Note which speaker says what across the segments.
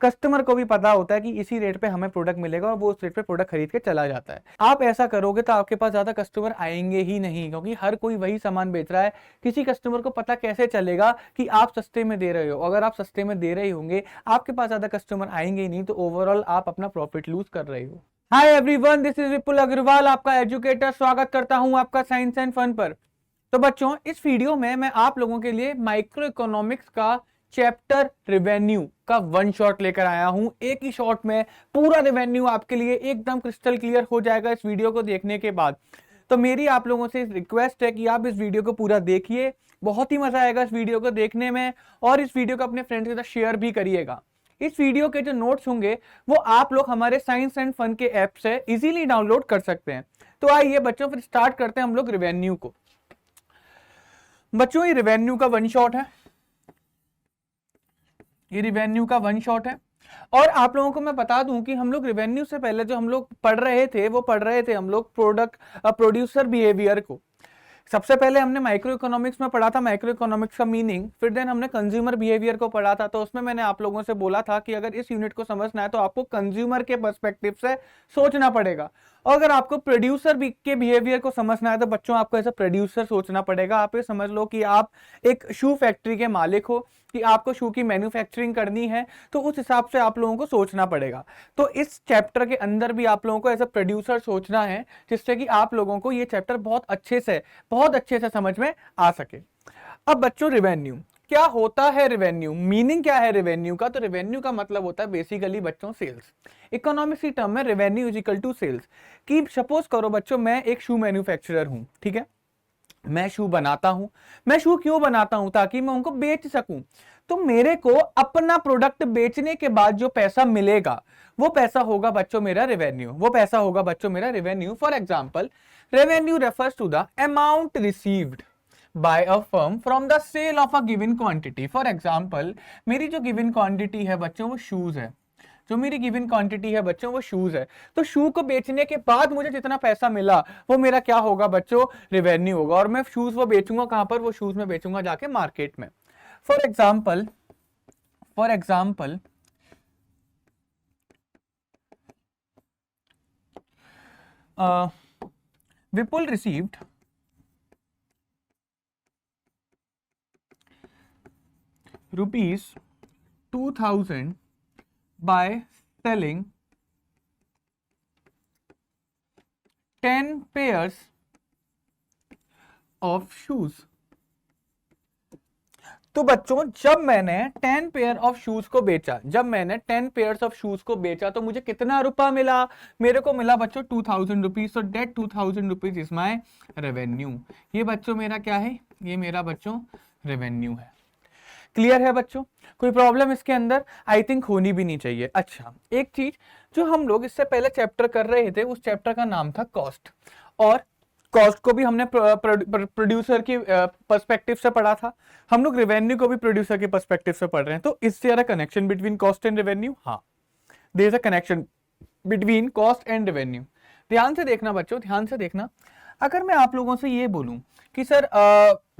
Speaker 1: Customer को भी पता होता है कि इसी रेट पे हमें प्रोडक्ट मिलेगा और वो उस रेट पे प्रोडक्ट खरीद के चला जाता है। आप ऐसा करोगे तो आपके पास ज्यादा कस्टमर आएंगे ही नहीं, क्योंकि हर कोई वही सामान बेच रहा है। किसी कस्टमर को पता कैसे चलेगा कि आप सस्ते में दे रहे हो? अगर आप सस्ते में दे रहे होंगे आपके पास ज्यादा कस्टमर आएंगे ही नहीं, तो ओवरऑल आप अपना प्रॉफिट लूज कर रहे हो। हाय एवरीवन, दिस इज विपुल अग्रवाल, आपका एजुकेटर। स्वागत करता हूं आपका साइंस एंड फन पर। तो बच्चों, इस वीडियो में मैं आप लोगों के लिए माइक्रो इकोनॉमिक्स का चैप्टर रेवेन्यू का वन शॉट लेकर आया हूं। एक ही शॉट में पूरा रेवेन्यू आपके लिए एकदम क्रिस्टल क्लियर हो जाएगा इस वीडियो को देखने के बाद। तो मेरी आप लोगों से रिक्वेस्ट है कि आप इस वीडियो को पूरा देखिए, बहुत ही मजा आएगा इस वीडियो को देखने में। और इस वीडियो को अपने फ्रेंड्स के साथ शेयर भी करिएगा। इस वीडियो के जो नोट्स होंगे वो आप लोग हमारे साइंस एंड फन के ऐप से इजीली डाउनलोड कर सकते हैं। तो आइए बच्चों, फिर स्टार्ट करते हैं हम लोग रेवेन्यू को। बच्चों, ये रेवेन्यू का वन शॉट है, ये रेवेन्यू का वन शॉट है। और आप लोगों को मैं बता दूं कि हम लोग रेवेन्यू से पहले जो हम लोग पढ़ रहे थे वो पढ़ रहे थे हम लोग प्रोड्यूसर बिहेवियर को। सबसे पहले हमने माइक्रो इकोनॉमिक्स में पढ़ा था माइक्रो इकोनॉमिक्स का मीनिंग, फिर देन हमने कंज्यूमर बिहेवियर को पढ़ा था। तो उसमें मैंने आप लोगों से बोला था कि अगर इस यूनिट को समझना है तो आपको कंज्यूमर के पर्सपेक्टिव से सोचना पड़ेगा, और अगर आपको प्रोड्यूसर के बिहेवियर को समझना है तो बच्चों आपको ऐसा प्रोड्यूसर सोचना पड़ेगा। आप ये समझ लो कि आप एक शू फैक्ट्री के मालिक हो, कि आपको शू की मैन्युफैक्चरिंग करनी है, तो उस हिसाब से आप लोगों को सोचना पड़ेगा। तो इस चैप्टर के अंदर भी आप लोगों को एज अ प्रोड्यूसर सोचना है, जिससे कि आप लोगों को ये चैप्टर बहुत अच्छे से समझ में आ सके। अब बच्चों, रेवेन्यू क्या होता है? रेवेन्यू मीनिंग क्या है रेवेन्यू का? तो रेवेन्यू का मतलब होता है बेसिकली बच्चों सेल्स। इकोनॉमिक्स की टर्म में revenue is equal to sales. कि सपोज करो बच्चों, मैं एक शू मैन्युफैक्चरर हूं, ठीक है, मैं शू बनाता हूं। मैं शू क्यों बनाता हूं? ताकि मैं उनको बेच सकूं। तो मेरे को अपना प्रोडक्ट बेचने के बाद जो पैसा मिलेगा वो पैसा होगा बच्चों मेरा रेवेन्यू। वो पैसा होगा बच्चों मेरा revenue. For example, revenue refers to the amount received by a firm from the sale of a given quantity. For example, मेरी जो गिवन क्वांटिटी है बच्चों वो शूज है। जो मेरी गिवन क्वांटिटी है बच्चों वो शूज है। तो शू को बेचने के बाद मुझे जितना पैसा मिला वो मेरा क्या होगा बच्चों? रेवेन्यू होगा। और मैं शूज वो बेचूंगा कहां पर? वो शूज में बेचूंगा जाके मार्केट में। For example Vipul received ₹2,000 by selling 10 pairs of shoes। तो बच्चों, जब मैंने 10 पेयर ऑफ शूज को बेचा, तो मुझे कितना रुपया मिला? मेरे को मिला बच्चों 2000 rupees. So that 2000 rupees is my revenue. ये बच्चों मेरा क्या है? ये मेरा बच्चों रेवेन्यू है। क्लियर है बच्चों? कोई प्रॉब्लम इसके अंदर आई थिंक होनी भी नहीं चाहिए। अच्छा, एक चीज जो हम लोग इससे पहले चैप्टर कर रहे थे, उस चैप्टर का नाम था कॉस्ट। और कॉस्ट को भी हमने प्रोड्यूसर की पर्सपेक्टिव से पढ़ा था। हम लोग रेवेन्यू को भी प्रोड्यूसर के पर्सपेक्टिव से पढ़ रहे हैं। तो is there a connection between cost and revenue? हाँ, there is a connection between cost and revenue. ध्यान से देखना बच्चों, ध्यान से देखना। अगर मैं आप लोगों से ये बोलूं कि सर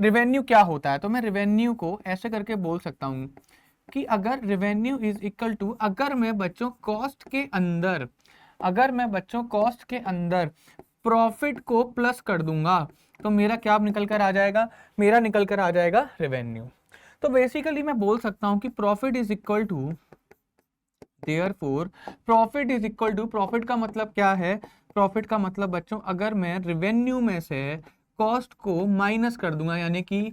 Speaker 1: रेवेन्यू क्या होता है, तो मैं रेवेन्यू को ऐसे करके बोल सकता हूं कि अगर रेवेन्यू इज इक्वल टू, अगर मैं बच्चों कॉस्ट के अंदर प्रॉफिट को प्लस कर दूंगा तो मेरा क्या निकल कर आ जाएगा? मेरा निकल कर आ जाएगा रेवेन्यू। तो बेसिकली मैं बोल सकता हूं कि profit is equal to, therefore profit is equal to, profit का मतलब क्या है? प्रॉफिट का मतलब बच्चों, अगर मैं रेवेन्यू में से कॉस्ट को माइनस कर दूंगा, यानी कि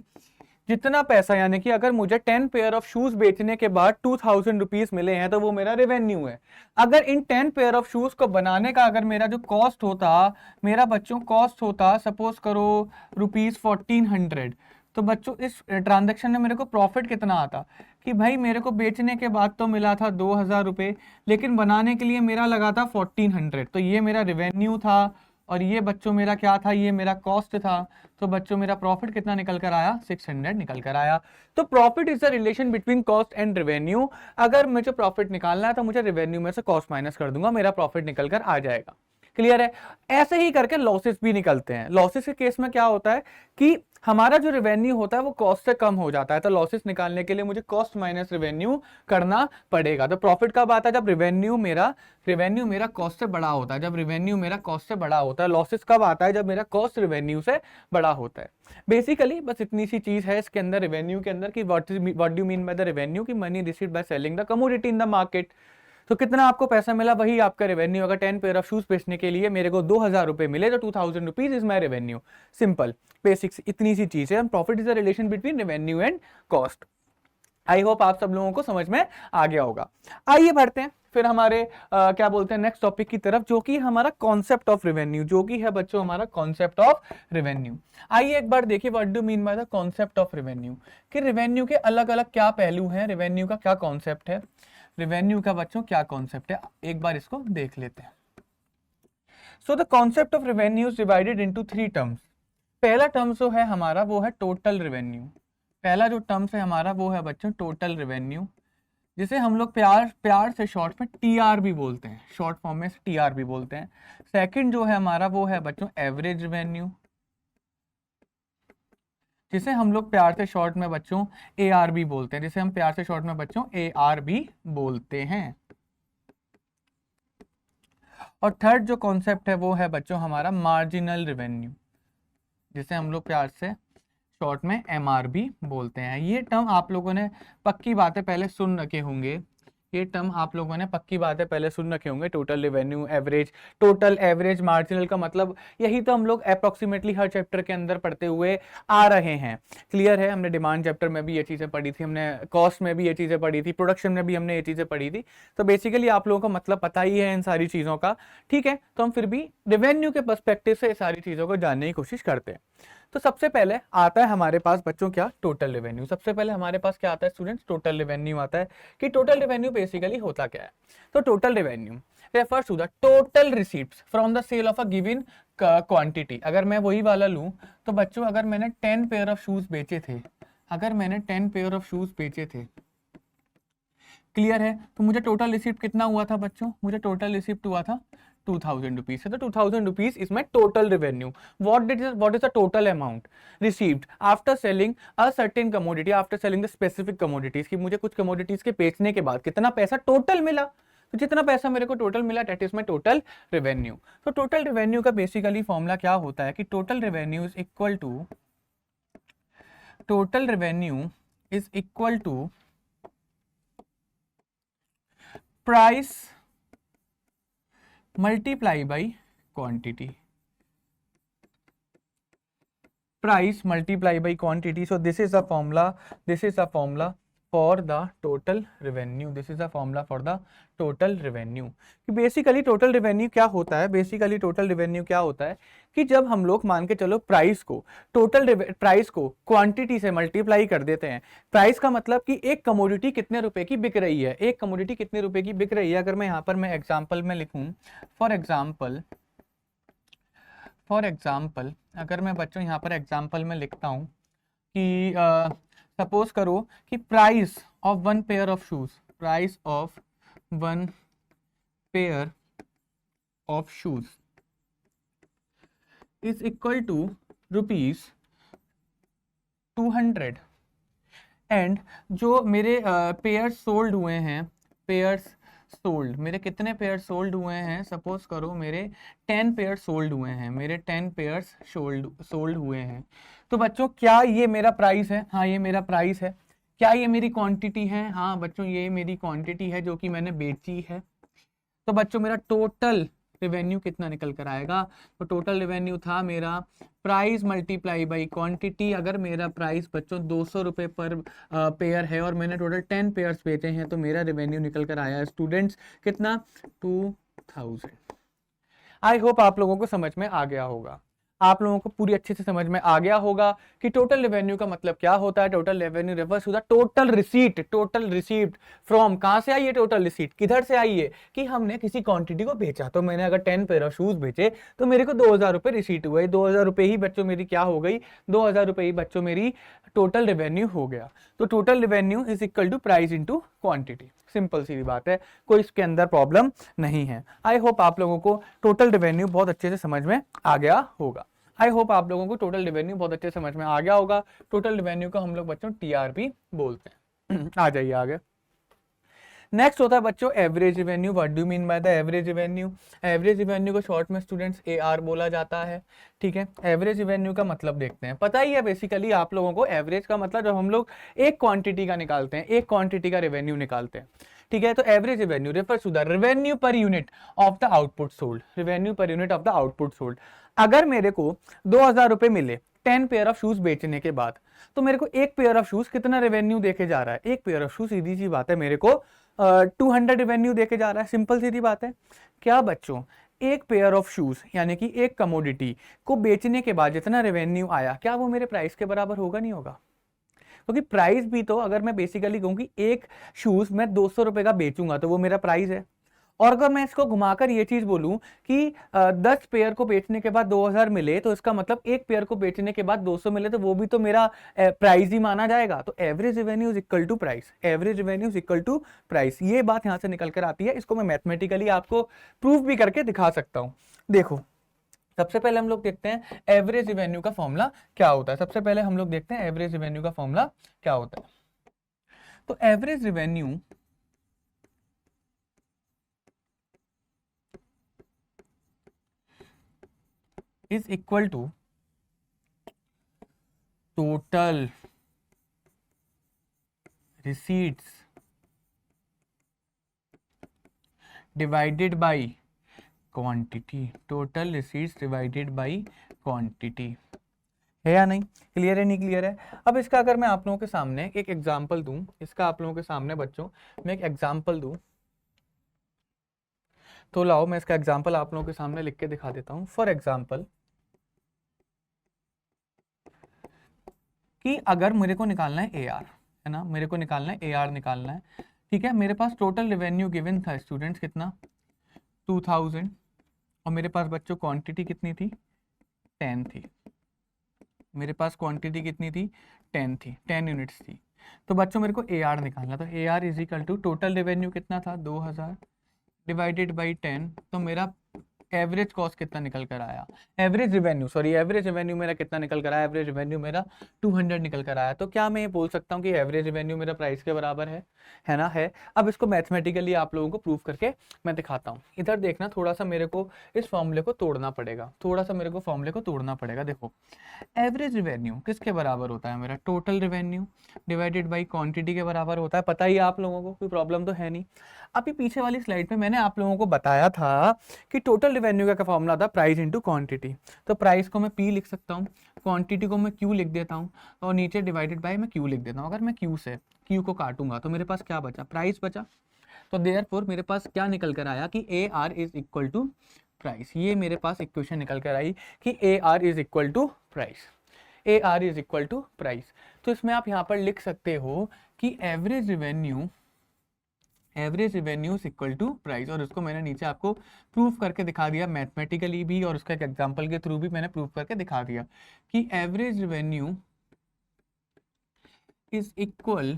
Speaker 1: जितना पैसा, यानी कि अगर मुझे 10 पेयर ऑफ शूज बेचने के बाद 2000 रुपीज मिले हैं तो वो मेरा रेवेन्यू है। अगर इन 10 पेयर ऑफ शूज को बनाने का अगर मेरा जो कॉस्ट होता, मेरा बच्चों कॉस्ट होता सपोज करो ₹1400, तो बच्चों इस ट्रांजेक्शन में मेरे को प्रॉफिट कितना आता कि भाई मेरे को बेचने के बाद तो मिला था 2000 रुपये, लेकिन बनाने के लिए मेरा लगा था 1400। तो ये मेरा रेवेन्यू था और ये बच्चों मेरा क्या था? ये मेरा कॉस्ट था। तो बच्चों मेरा प्रॉफिट कितना निकल कर आया? 600 निकल कर आया। तो profit is the relation between cost and revenue. अगर मुझे प्रॉफिट निकालना है तो मुझे रेवेन्यू में से कॉस्ट माइनस कर दूंगा, मेरा प्रॉफिट निकल कर आ जाएगा। क्लियर है। ऐसे ही करके लॉसेस भी निकलते हैं। लॉसेस के केस में क्या होता है कि हमारा जो रेवेन्यू होता है वो कॉस्ट से कम हो जाता है, तो लॉसेस निकालने के लिए मुझे कॉस्ट माइनस रेवेन्यू करना पड़ेगा। तो प्रॉफिट कब आता है? जब रेवेन्यू मेरा कॉस्ट से बड़ा होता है, जब रेवेन्यू मेरा कॉस्ट से बड़ा होता है। लॉसेस कब आता है? जब मेरा कॉस्ट रेवेन्यू से बड़ा होता है। बेसिकली बस इतनी सी चीज है इसके अंदर, रेवेन्यू के अंदर, कि what do mean by the revenue, की money received by selling the commodity in the market. तो कितना आपको पैसा मिला, वही आपका रेवेन्यू। अगर 10 पेयर ऑफ शूज बेचने के लिए मेरे को 2000 रुपए मिले तो 2000 rupees is my revenue. Simple basics इतनी सी चीज है। Profit is the relation between revenue and cost. I hope आप सब लोगों को समझ में आ गया होगा। आइए बढ़ते हैं फिर हमारे क्या बोलते हैं नेक्स्ट टॉपिक की तरफ, जो कि हमारा कॉन्सेप्ट ऑफ रेवेन्यू, जो कि है बच्चों हमारा कॉन्सेप्ट ऑफ रेवेन्यू। आइए एक बार देखिए what do mean by the concept of revenue, कि रेवेन्यू के अलग अलग क्या पहलू हैं, रेवेन्यू का क्या कॉन्सेप्ट है, रेवेन्यू का बच्चों क्या कॉन्सेप्ट है, एक बार इसको देख लेते हैं। So the concept of revenue is divided into 3 terms. पहला टर्म जो है हमारा वो है टोटल रेवेन्यू। पहला जो टर्म्स है हमारा वो है बच्चों टोटल रेवेन्यू, जिसे हम लोग प्यार से शॉर्ट में टीआर भी बोलते हैं, शॉर्ट फॉर्म में टीआर भी बोलते हैं। सेकंड जो है हमारा वो है बच्चों एवरेज रेवेन्यू, जिसे हम लोग प्यार से शॉर्ट में बच्चों एआर भी बोलते हैं, जिसे हम प्यार से शॉर्ट में बच्चों एआर भी बोलते हैं। और थर्ड जो कॉन्सेप्ट है वो है बच्चों हमारा मार्जिनल रेवेन्यू, जिसे हम लोग प्यार से शॉर्ट में एमआरबी बोलते हैं। ये टर्म आप लोगों ने पक्की बातें पहले सुन रखे होंगे, ये टर्म आप लोगों ने पक्की बातें पहले सुन रखे होंगे। Total revenue, average, total, average, marginal का मतलब यही तो हम लोग अप्रोक्सीमेटली हर चैप्टर के अंदर पढ़ते हुए आ रहे हैं। क्लियर है, हमने डिमांड चैप्टर में भी ये चीज़ें पढ़ी थी, हमने कॉस्ट में भी ये चीज़ें पढ़ी थी, प्रोडक्शन में भी हमने ये चीज़ें पढ़ी थी। तो बेसिकली आप लोगों को मतलब पता ही है इन सारी चीज़ों का, ठीक है। तो हम फिर भी रेवेन्यू के पर्सपेक्टिव से सारी चीज़ों को जानने की कोशिश करते हैं। तो सबसे पहले आता है हमारे पास बच्चों क्या, टोटल रेवेन्यू। सबसे पहले हमारे पास क्या आता है स्टूडेंट्स, टोटल रेवेन्यू आता है। कि टोटल रेवेन्यू बेसिकली होता क्या है? तो total revenue refers to the total receipts from the sale of a given quantity. अगर मैं वही वाला लूं तो बच्चों अगर मैंने 10 पेयर ऑफ शूज बेचे थे, अगर मैंने 10 पेयर ऑफ शूज बेचे थे, क्लियर है, तो मुझे टोटल रिसिप्ट कितना हुआ था बच्चों? मुझे टोटल रिसिप्ट हुआ था 2000 रुपीज से। तो 2000 rupees is my total revenue. What is the total amount received after selling a certain commodity, after selling the specific commodities, कि मुझे कुछ कमोडिटीज के बेचने के बाद कितना पैसा टोटल मिला। तो जितना पैसा मेरे को टोटल मिला that is my total revenue. तो टोटल रेवेन्यू का बेसिकली फॉर्मूला क्या होता है कि total revenue is equal to, total revenue is equal to price multiply by quantity, price multiply by quantity. So this is the formula, this is the formula for the total revenue, this is the formula for the total revenue. कि basically total revenue क्या होता है, basically total revenue क्या होता है कि जब हम लोग मान के चलो प्राइस को, टोटल प्राइस को क्वांटिटी से मल्टीप्लाई कर देते हैं। प्राइस का मतलब कि एक कमोडिटी कितने रुपए की बिक रही है, एक कमोडिटी कितने रुपए की बिक रही है। अगर मैं यहाँ पर मैं एग्जाम्पल में लिखूं, फॉर एग्जाम्पल अगर मैं बच्चों यहाँ पर एग्जाम्पल में लिखता हूँ कि सपोज करो कि price of 1 pair of shoes, price of 1 pair of shoes is equal to ₹200 and जो मेरे पेयर्स सोल्ड हुए हैं, पेयर्स सोल्ड, मेरे कितने पेयर सोल्ड हुए हैं, सपोज करो मेरे 10 पेयर सोल्ड हुए हैं, मेरे 10 पेयर्स सोल्ड हुए हैं। तो बच्चों क्या ये मेरा प्राइस है? हाँ ये मेरा प्राइस है। क्या ये मेरी क्वांटिटी है? हाँ बच्चों ये मेरी क्वांटिटी है जो कि मैंने बेची है। तो बच्चों मेरा टोटल रेवेन्यू कितना निकल कर आएगा? तो टोटल रेवेन्यू था मेरा प्राइस मल्टीप्लाई बाई क्वांटिटी। अगर मेरा प्राइस बच्चों 200 रुपये पर पेयर है और मैंने टोटल 10 पेयर्स बेचे हैं, तो मेरा रेवेन्यू निकल कर आया है स्टूडेंट्स कितना? 2000। आई होप आप लोगों को समझ में आ गया होगा। आप लोगों को पूरी अच्छे से समझ में आ गया होगा कि टोटल रेवेन्यू का मतलब क्या होता है। Total revenue refers to the total receipt, total receipt from, कहां से आई है टोटल रिसीट, किधर से आई है कि हमने किसी क्वांटिटी को बेचा। तो मैंने अगर 10 पेयर ऑफ शूज बेचे तो मेरे को 2000 रुपए रिसीट हुए, 2000 रुपए ही बच्चों मेरी क्या हो गई, 2000 रुपए ही बच्चों मेरी टोटल रेवेन्यू हो गया। तो total revenue is equal to price into quantity, simple सी बात है, कोई इसके अंदर प्रॉब्लम नहीं है। आई होप आप लोगों को टोटल रेवेन्यू बहुत अच्छे से समझ में आ गया होगा। आई होप आप लोगों को टोटल रेवेन्यू बहुत अच्छे से समझ में आ गया होगा। टोटल रेवेन्यू को हम लोग बच्चों टीआरपी बोलते हैं। आ जाइए आगे। नेक्स्ट होता है बच्चों average revenue. What do mean by the average revenue? Average revenue को शॉर्ट में स्टूडेंट्स एआर बोला जाता है। ठीक है, एवरेज रेवेन्यू का मतलब देखते हैं। पता ही है बेसिकली आप लोगों को, एवरेज का मतलब जब हम लोग एक क्वांटिटी का निकालते हैं, एक क्वांटिटी का रेवेन्यू निकालते हैं। ठीक है, तो average revenue refers to the revenue per unit of the output sold, revenue per unit of the output sold. अगर मेरे को 2000 रुपए मिले 10 पेयर ऑफ शूज बेचने के बाद, तो मेरे को एक पेयर ऑफ शूज कितना रेवेन्यू देके जा रहा है? एक पेयर ऑफ शूज, सीधी सी बात है, मेरे को 200 रेवेन्यू देके जा रहा है। सिंपल सीधी बात है। क्या बच्चों, एक पेयर ऑफ शूज यानी कि एक कमोडिटी को बेचने के बाद जितना रेवेन्यू आया, क्या वो मेरे प्राइस के बराबर होगा? नहीं होगा। क्योंकि प्राइस भी तो, अगर मैं बेसिकली कहूँ कि एक शूज मैं 200 रुपए का बेचूंगा तो वो मेरा प्राइस है। और अगर मैं इसको घुमाकर ये चीज बोलूं कि 10 पेयर को बेचने के बाद 2000 मिले, तो इसका मतलब एक पेयर को बेचने के बाद 200 मिले, तो वो भी तो मेरा प्राइस ही माना जाएगा। तो average revenue is equal to price, average revenue is equal to price, ये बात यहां से निकल कर आती है। इसको मैं मैथमेटिकली आपको प्रूफ भी करके दिखा सकता हूं। देखो, सबसे पहले हम लोग देखते हैं एवरेज रेवेन्यू का फॉर्मूला क्या होता है। सबसे पहले हम लोग देखते हैं एवरेज रेवेन्यू का फॉर्मूला क्या होता है। तो average revenue is equal to total receipts divided by quantity, total receipts divided by quantity। है या नहीं? क्लियर है, नहीं क्लियर है? अब इसका अगर मैं आप लोगों के सामने एक एग्जांपल दूं, इसका आप लोगों के सामने बच्चों मैं एक एग्जांपल दूं, तो लाओ मैं इसका एग्जांपल आप लोगों के सामने लिख के दिखा देता हूं। फॉर एग्जांपल कि अगर मेरे को निकालना है AR, है ना, मेरे को निकालना है AR निकालना है। ठीक है, मेरे पास टोटल रेवेन्यू गिवन था स्टूडेंट्स कितना, 2000, और मेरे पास बच्चों क्वांटिटी कितनी थी, 10 थी। मेरे पास क्वांटिटी कितनी थी, 10 थी, 10 यूनिट्स थी। तो बच्चों मेरे को AR निकालना, तो AR is equal to total revenue कितना था, 2000 डिवाइडेड बाई 10, तो मेरा एवरेज कॉस्ट कितना निकल कर आया, average revenue, sorry average revenue मेरा कितना निकल कर आया, एवरेज रेवेन्यू मेरा 200 निकल कर आया। तो क्या मैं ये बोल सकता हूँ कि एवरेज रेवेन्यू मेरा प्राइस के बराबर है ना? है। अब इसको मैथमेटिकली आप लोगों को प्रूव करके मैं दिखाता हूँ। इधर देखना, थोड़ा सा मेरे को इस फॉर्मूले को तोड़ना पड़ेगा, थोड़ा सा मेरे को फॉर्मूले को तोड़ना पड़ेगा। देखो, एवरेज रेवेन्यू किसके बराबर होता है, मेरा total revenue divided by quantity के बराबर होता है। पता ही आप लोगों को, कोई प्रॉब्लम तो है नहीं। अभी पीछे वाली स्लाइड में मैंने आप लोगों को बताया था कि टोटल रेवेन्यू का फॉर्मूला था प्राइस इंटू क्वांटिटी। तो प्राइस को मैं P लिख सकता हूँ, क्वांटिटी को मैं Q लिख देता हूँ, और नीचे डिवाइडेड बाय मैं Q लिख देता हूँ। अगर मैं Q से Q को काटूंगा तो मेरे पास क्या बचा, प्राइस बचा। तो देयरफॉर मेरे पास क्या निकल कर आया कि AR is equal to price. ये मेरे पास इक्वेशन निकल कर आई कि AR is equal to price, AR is equal to price. तो इसमें आप यहाँ पर लिख सकते हो कि average revenue is equal to price, और उसको मैंने नीचे आपको प्रूफ करके दिखा दिया मैथमेटिकली भी, और उसका एक एग्जांपल के थ्रू भी मैंने प्रूफ करके दिखा दिया कि average revenue is equal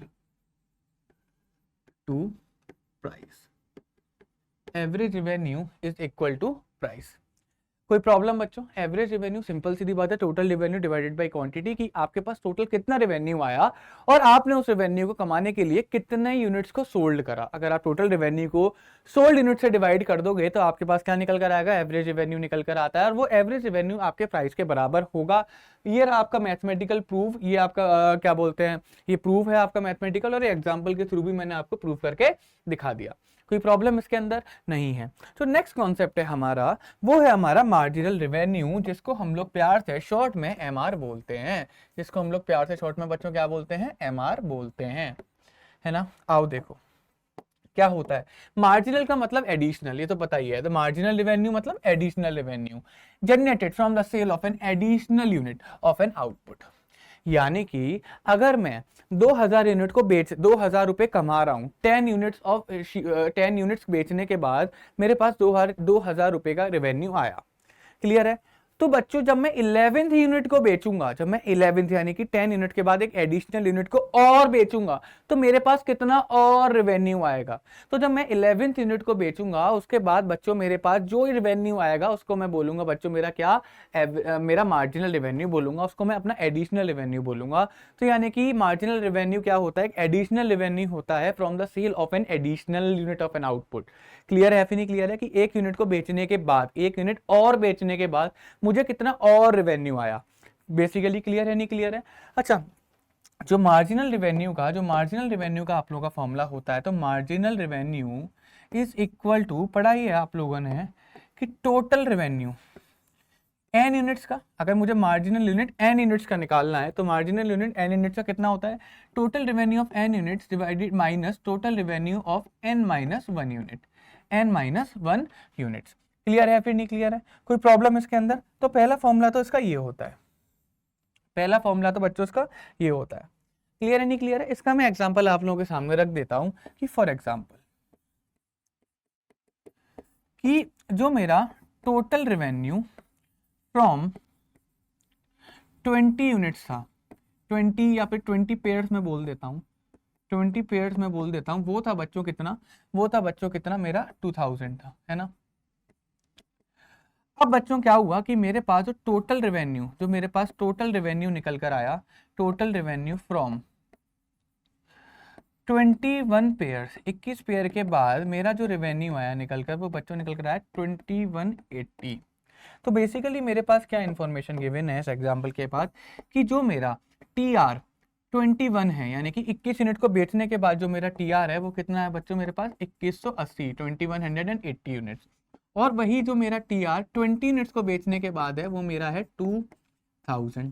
Speaker 1: to price, average revenue is equal to price. कोई प्रॉब्लम बच्चों? एवरेज रेवेन्यू सिंपल सीधी बात है, total revenue divided by quantity, कि आपके पास टोटल कितना रेवेन्यू आया और आपने उस रेवेन्यू को कमाने के लिए कितने यूनिट्स को सोल्ड करा। अगर आप टोटल रेवेन्यू को सोल्ड यूनिट से डिवाइड कर दोगे तो आपके पास क्या निकल कर आएगा, एवरेज रेवेन्यू निकल कर आता है, और वो एवरेज रेवेन्यू आपके प्राइस के बराबर होगा। ये रहा आपका मैथमेटिकल प्रूफ, ये आपका क्या बोलते हैं, ये प्रूफ है आपका मैथमेटिकल, और एग्जाम्पल के थ्रू भी मैंने आपको प्रूफ करके दिखा दिया। कोई प्रॉब्लम इसके अंदर नहीं है। तो नेक्स्ट कॉन्सेप्ट है हमारा, वो है हमारा मार्जिनल रेवेन्यू, जिसको हम लोग प्यार से शॉर्ट में MR बोलते हैं, जिसको हम लोग प्यार से शॉर्ट में बच्चों क्या बोलते हैं, MR बोलते हैं, है ना? आओ देखो, क्या होता है? मार्जिनल का मतलब एडिशनल, ये तो पता ही है। तो मार्जिनल रेवेन्यू मतलब additional revenue generated from the sale of an additional unit of an output. यानी कि अगर मैं 2000 यूनिट को बेच 2000 रुपए कमा रहा हूं, 10 यूनिट्स बेचने के बाद मेरे पास 2000 रुपए का रेवेन्यू आया। क्लियर है? तो बच्चों जब मैं 11th यूनिट को बेचूंगा, जब मैं 11th यानी कि 10 यूनिट के बाद एक एडिशनल यूनिट को और बेचूंगा, तो मेरे पास कितना और रेवेन्यू आएगा? तो जब मैं 11th यूनिट को बेचूंगा उसके बाद बच्चों मेरे पास जो रेवेन्यू आएगा उसको मैं बोलूंगा बच्चों मेरा क्या, मेरा मार्जिनल रेवेन्यू बोलूंगा, उसको मैं अपना एडिशनल रेवेन्यू बोलूंगा। तो यानी कि मार्जिनल रेवेन्यू क्या होता है? एक एडिशनल रेवेन्यू होता है from the sale of an additional unit of an output. Clear है फिर नहीं क्लियर है कि एक यूनिट को बेचने के बाद, एक यूनिट और बेचने के बाद मुझे कितना और रेवेन्यू आया? बेसिकली क्लियर है नहीं क्लियर है? अच्छा, जो मार्जिनल रेवेन्यू का आप लोगों का फॉर्मूला होता है, तो marginal revenue is equal to, पढ़ा ही है आप लोगों ने कि टोटल रेवेन्यू एन यूनिट्स का। अगर मुझे मार्जिनल यूनिट एन यूनिट्स का निकालना है तो मार्जिनल यूनिट एन यूनिट्स का कितना होता है? Total revenue of N units divided minus total revenue of N minus one unit, N minus one units. Clear है फिर नहीं क्लियर है? कोई प्रॉब्लम इसके अंदर? तो पहला फॉर्मूला तो इसका ये होता है, पहला फॉर्मूला तो बच्चों इसका ये होता है। क्लियर है नहीं क्लियर है? इसका मैं एग्जांपल आप लोगों के सामने रख देता हूं कि फॉर एग्जांपल कि जो मेरा टोटल रेवेन्यू फ्रॉम 20 यूनिट्स था, 20 या फिर 20 पेयर्स में बोल देता हूँ, 20 पेयर्स में बोल देता हूँ, वो था बच्चों कितना? वो था बच्चों कितना? मेरा 2000 था, है ना? अब बच्चों क्या हुआ कि मेरे पास जो टोटल रेवेन्यू निकल कर आया, total revenue from 21 pairs, 21 pair के बाद मेरा जो रेवेन्यू आया निकल कर, वो बच्चों निकल कर आया 2180। तो बेसिकली मेरे पास क्या इंफॉर्मेशन गिवन है इस एग्जांपल के बाद कि जो मेरा टी आर 21 है, यानी कि 21 यूनिट को बेचने के बाद जो मेरा टी आर है वो कितना है बच्चों? मेरे पास 2180, 2180 यूनिट्स। और वही जो मेरा टी आर 20 यूनिट्स को बेचने के बाद है वो मेरा है 2000।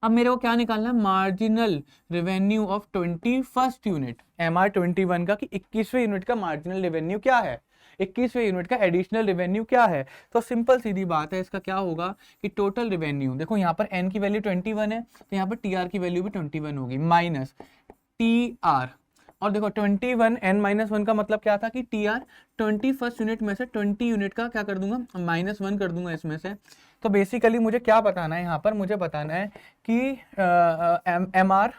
Speaker 1: अब मेरे को क्या निकालना है? Marginal revenue of 21st unit, MR 21 का, कि 21वें यूनिट का मार्जिनल रेवेन्यू क्या है, 21वें यूनिट का एडिशनल रेवेन्यू क्या है। तो सिंपल सीधी बात है, इसका क्या होगा कि टोटल रेवेन्यू, देखो यहाँ पर n की वैल्यू 21 है तो यहाँ पर TR की वैल्यू भी 21 होगी, माइनस TR। और देखो 21 n-1 का मतलब क्या था कि TR 21st यूनिट में से 20 यूनिट का क्या कर दूंगा? -1 कर दूंगा इसमें से। तो बेसिकली मुझे क्या बताना है यहाँ पर? मुझे बताना है कि MR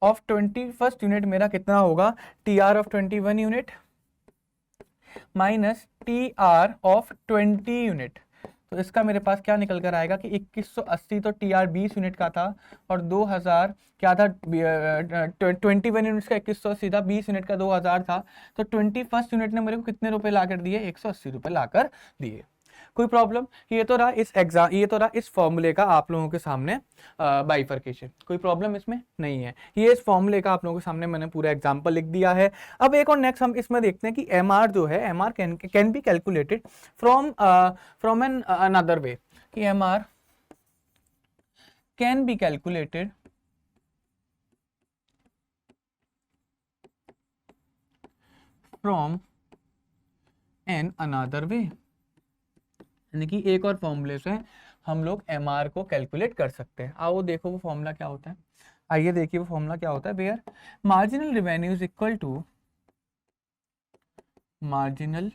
Speaker 1: ऑफ 21st यूनिट मेरा कितना होगा? TR of 21 unit minus TR of 20 unit. तो इसका मेरे पास क्या निकल कर आएगा कि 2180, तो TR 20 यूनिट का था और 2000 क्या था? 21 यूनिट्स का 2180 था, 20 यूनिट का 2000 था। तो 21st यूनिट ने मेरे को कितने रुपए ला कर दिए? 180 रुपए ला कर दिए। कोई प्रॉब्लम? ये तो रहा इस फॉर्मूले का आप लोगों के सामने बाइफरकेशन। कोई प्रॉब्लम इसमें नहीं है। ये इस फॉर्मूले का आप लोगों के सामने मैंने पूरा एग्जांपल लिख दिया है। अब एक और नेक्स्ट हम इसमें देखते हैं कि MR जो है, MR can be calculated from an another way, कि MR can be calculated from an another way, यानी कि एक और फॉर्मूले से हम लोग MR को कैलकुलेट कर सकते हैं। आओ देखो वो फॉर्मूला क्या होता है। आइए देखिए वो फॉर्मूला क्या होता है। Where marginal revenue is equal to marginal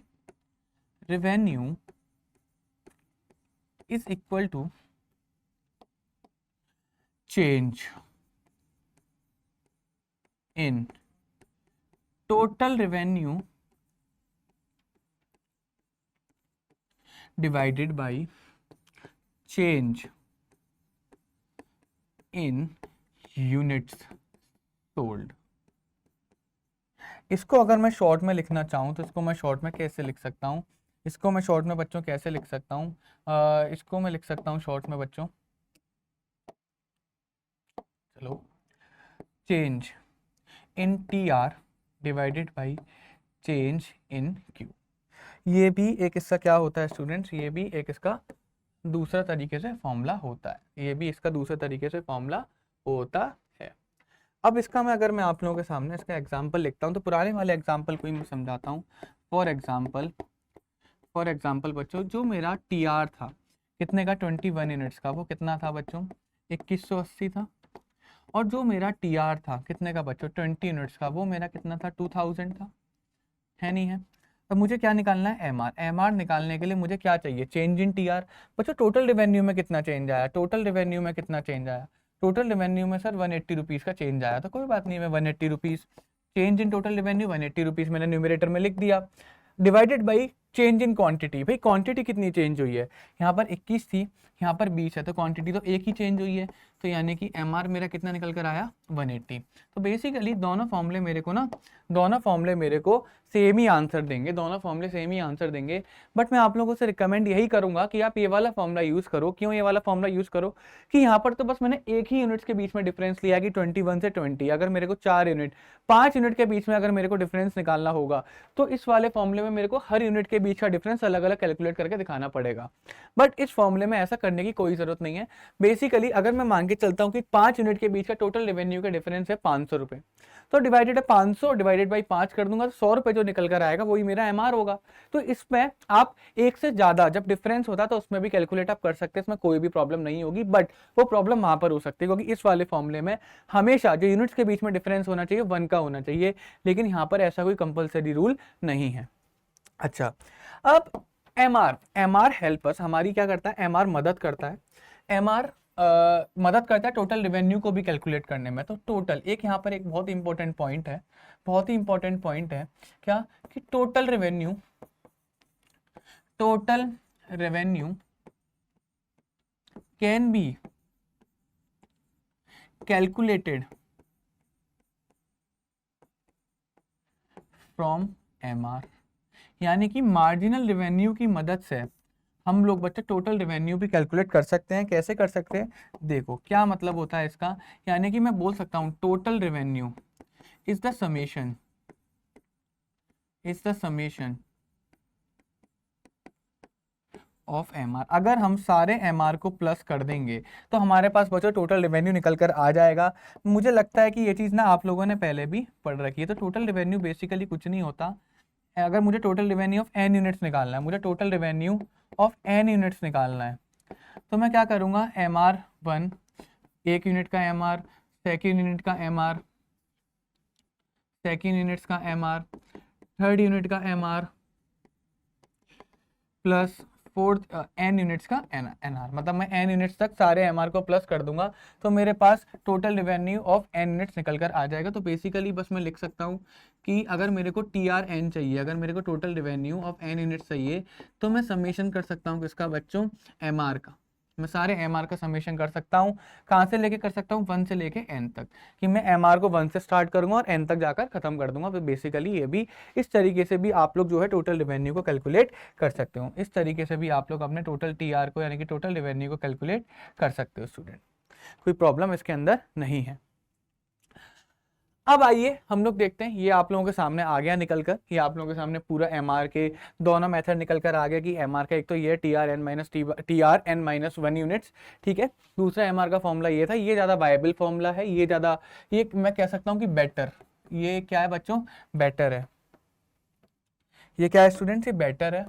Speaker 1: revenue is equal to change in total revenue divided by change in units sold। इसको अगर मैं शॉर्ट में लिखना चाहूँ तो इसको मैं शॉर्ट में कैसे लिख सकता हूँ? इसको मैं शॉर्ट में बच्चों कैसे लिख सकता हूँ? इसको मैं लिख सकता हूँ शॉर्ट में बच्चों, चलो, change in TR divided by change in Q। ये भी एक इसका क्या होता है स्टूडेंट्स? ये भी एक इसका दूसरा तरीके से फॉर्मूला होता है। ये भी इसका दूसरे तरीके से फॉर्मूला होता है। अब इसका मैं अगर मैं आप लोगों के सामने इसका एग्जाम्पल लिखता हूँ तो पुराने वाले एग्जाम्पल को ही मैं समझाता हूँ। फॉर एग्जाम्पल बच्चों, जो मेरा टी आर था कितने का, 21 यूनिट्स का, वो कितना था बच्चों, 2180 था। और जो मेरा टी आर था कितने का बच्चों, 20 यूनिट्स का, वो मेरा कितना था, 2000 था, है नहीं है। अब मुझे क्या निकालना है, एम आर। एम आर निकालने के लिए मुझे क्या चाहिए, चेंज इन टी आर। बच्चों टोटल रेवेन्यू में कितना चेंज आया, टोटल रेवेन्यू में कितना चेंज आया, टोटल रेवेन्यू में सर 180 रुपीज़ का चेंज आया। तो कोई बात नहीं, मैं 180 rupees change in total revenue 180 rupees मैंने न्यूमरेटर में लिख दिया, divided by change in quantity. भाई क्वांटिटी कितनी चेंज हुई है, यहाँ पर 21 थी, यहाँ पर 20 है, तो क्वांटिटी तो एक ही चेंज हुई है। तो यानी कि एम आर मेरा कितना निकल कर आया, 180। तो बेसिकली दोनों फॉर्मूले मेरे को सेम ही आंसर देंगे, दोनों फॉर्मूले सेम ही आंसर देंगे। बट मैं आप लोगों से रिकमेंड यही करूंगा कि आप ये वाला फॉर्मूला यूज करो। क्यों ये वाला फॉर्मूला यूज करो, कि यहाँ पर तो बस मैंने एक ही यूनिट्स के बीच में डिफरेंस लिया कि 21 से 20। अगर मेरे को 4 यूनिट 5 यूनिट के बीच में अगर मेरे को डिफरेंस निकालना होगा तो इस वाले फॉर्मूले में मेरे को हर यूनिट के बीच का डिफरेंस अलग अलग कैलकुलेट करके दिखाना पड़ेगा। बट इस फॉर्मूले में ऐसा करने की कोई जरूरत नहीं है। बेसिकली अगर मैं मान के चलता हूँ कि 5 यूनिट के बीच का टोटल रेवेन्यू का डिफरेंस है 500 रुपए, तो डिवाइडेड है 500 डिवाइडेड बाई 5 कर दूंगा तो 100 रुपए जो निकल कर आएगा वही मेरा एमआर होगा। तो इसमें आप एक से ज्यादा जब डिफरेंस होता है तो उसमें भी कैलकुलेट आप कर सकते हैं, इसमें कोई भी प्रॉब्लम नहीं होगी। बट वो प्रॉब्लम वहां पर हो सकती है क्योंकि इस वाले फॉर्मूले में हमेशा जो यूनिट्स के बीच में डिफरेंस होना चाहिए 1 का होना चाहिए, लेकिन यहाँ पर ऐसा कोई कंपल्सरी रूल नहीं है। अच्छा, अब एमआर हेल्पर्स हमारी क्या करता है, एमआर मदद करता है। एमआर मदद करता है टोटल रेवेन्यू को भी कैलकुलेट करने में। तो टोटल एक यहाँ पर एक बहुत इंपॉर्टेंट पॉइंट है, बहुत ही इंपॉर्टेंट पॉइंट है क्या, कि total revenue can be calculated from MR. यानी कि मार्जिनल रेवेन्यू की मदद से हम लोग बच्चे टोटल रेवेन्यू भी कैलकुलेट कर सकते हैं। कैसे कर सकते हैं, देखो क्या मतलब होता है इसका। यानी कि मैं बोल सकता हूं total revenue is the summation of MR. अगर हम सारे एमआर को प्लस कर देंगे तो हमारे पास बच्चों टोटल रेवेन्यू निकल कर आ जाएगा। मुझे लगता है कि ये चीज़ ना आप लोगों ने पहले भी पढ़ रखी है। तो टोटल रेवेन्यू बेसिकली कुछ नहीं होता। अगर मुझे total revenue of N units निकालना है, मुझे total revenue of N units निकालना है, तो मैं क्या करूँगा, एम आर 1 एक यूनिट का एम आर, सेकेंड यूनिट का एम आर, सेकेंड यूनिट्स का एम आर, थर्ड यूनिट का M R, plus fourth N units का एन आर। मतलब मैं एन यूनिट्स तक सारे एम आर को प्लस कर दूंगा तो मेरे पास total revenue of N units निकल कर आ जाएगा। तो बेसिकली बस मैं लिख सकता हूँ कि अगर मेरे को टी आर एन चाहिए, अगर मेरे को total revenue of N units चाहिए, तो मैं समेशन कर सकता हूँ किसका बच्चों, एम आर का। मैं सारे एम आर का समेशन कर सकता हूँ। कहाँ से लेके कर सकता हूँ, 1 से लेके एन तक, कि मैं एम आर को 1 से स्टार्ट करूंगा और एन तक जाकर खत्म कर दूंगा। तो बेसिकली ये भी इस तरीके से भी आप लोग जो है टोटल रेवेन्यू को कैलकुलेट कर सकते हो। इस तरीके से भी आप लोग अपने टोटल टी आर को यानी कि टोटल रेवेन्यू को कैलकुलेट कर सकते हो स्टूडेंट, कोई प्रॉब्लम इसके अंदर नहीं है। अब आइए हम लोग देखते हैं, ये आप लोगों के सामने आ गया निकल कर, ये आप लोगों के सामने पूरा एमआर के दोनों मेथड निकल कर आ गया कि एमआर का एक तो ये T R N minus 1 units, ठीक है। दूसरा एमआर का फॉर्मूला ये था, ये ज़्यादा वायबल फॉर्मूला है, ये ज़्यादा, ये मैं कह सकता हूँ कि बेटर, ये क्या है बच्चों, बेटर है। ये क्या है स्टूडेंट्स, ये बेटर है,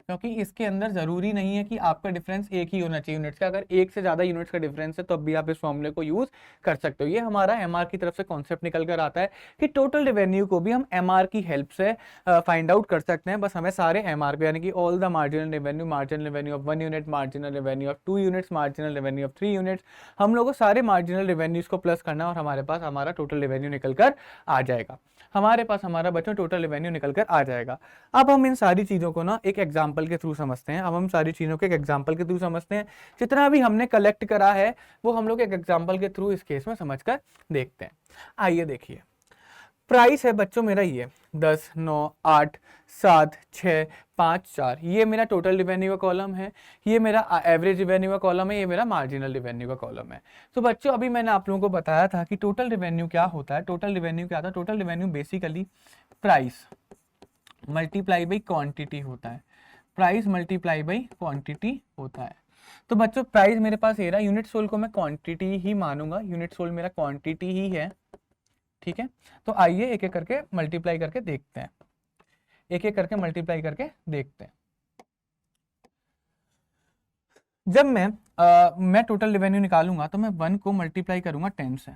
Speaker 1: क्योंकि इसके अंदर जरूरी नहीं है कि आपका डिफरेंस एक ही होना चाहिए यूनिट्स का। अगर एक से ज्यादा यूनिट्स का डिफरेंस है तो अब भी आप इस फॉर्मूले को यूज कर सकते हो। ये हमारा एमआर की तरफ से कॉन्सेप्ट निकल कर आता है कि टोटल रेवेन्यू को भी हम एमआर की हेल्प से फाइंड आउट कर सकते हैं। बस हमें सारे एमआर को यानी कि all the marginal revenue of 1 unit, marginal revenue of 2 units, marginal revenue of 3 units, हम लोग को सारे मार्जिनल रेवेन्यूज को प्लस करना और हमारे पास हमारा टोटल रेवेन्यू निकल कर आ जाएगा। हमारे पास हमारा बच्चों टोटल रेवेन्यू निकल कर आ जाएगा। अब हम इन सारी चीज़ों को ना एक एग्जाम्पल के थ्रू समझते हैं। अब हम सारी चीज़ों को एक एग्जाम्पल के थ्रू समझते हैं। जितना भी हमने कलेक्ट करा है वो हम लोग एक एग्जाम्पल के थ्रू इस केस में समझकर देखते हैं। आइए देखिए, प्राइस है बच्चों मेरा ये 10, 9, 8, 7, 6, 5, 4, ये मेरा टोटल रेवेन्यू का कॉलम है, ये मेरा एवरेज रेवेन्यू का कॉलम है, ये मेरा मार्जिनल रेवेन्यू का कॉलम है। तो बच्चों अभी मैंने आप लोगों को बताया था कि टोटल रेवेन्यू क्या होता है। टोटल रेवेन्यू क्या था, total revenue basically price multiply by quantity होता है, प्राइस मल्टीप्लाई बाई क्वांटिटी होता है। तो बच्चों प्राइस मेरे पास ये रहा, यूनिट सोल को मैं क्वांटिटी ही मानूंगा, यूनिट सोल मेरा क्वांटिटी ही है, ठीक है। तो आइए एक एक करके मल्टीप्लाई करके देखते हैं, एक एक करके मल्टीप्लाई करके देखते हैं। जब मैं टोटल रेवेन्यू निकालूंगा तो मैं 1 को मल्टीप्लाई करूंगा 10 से,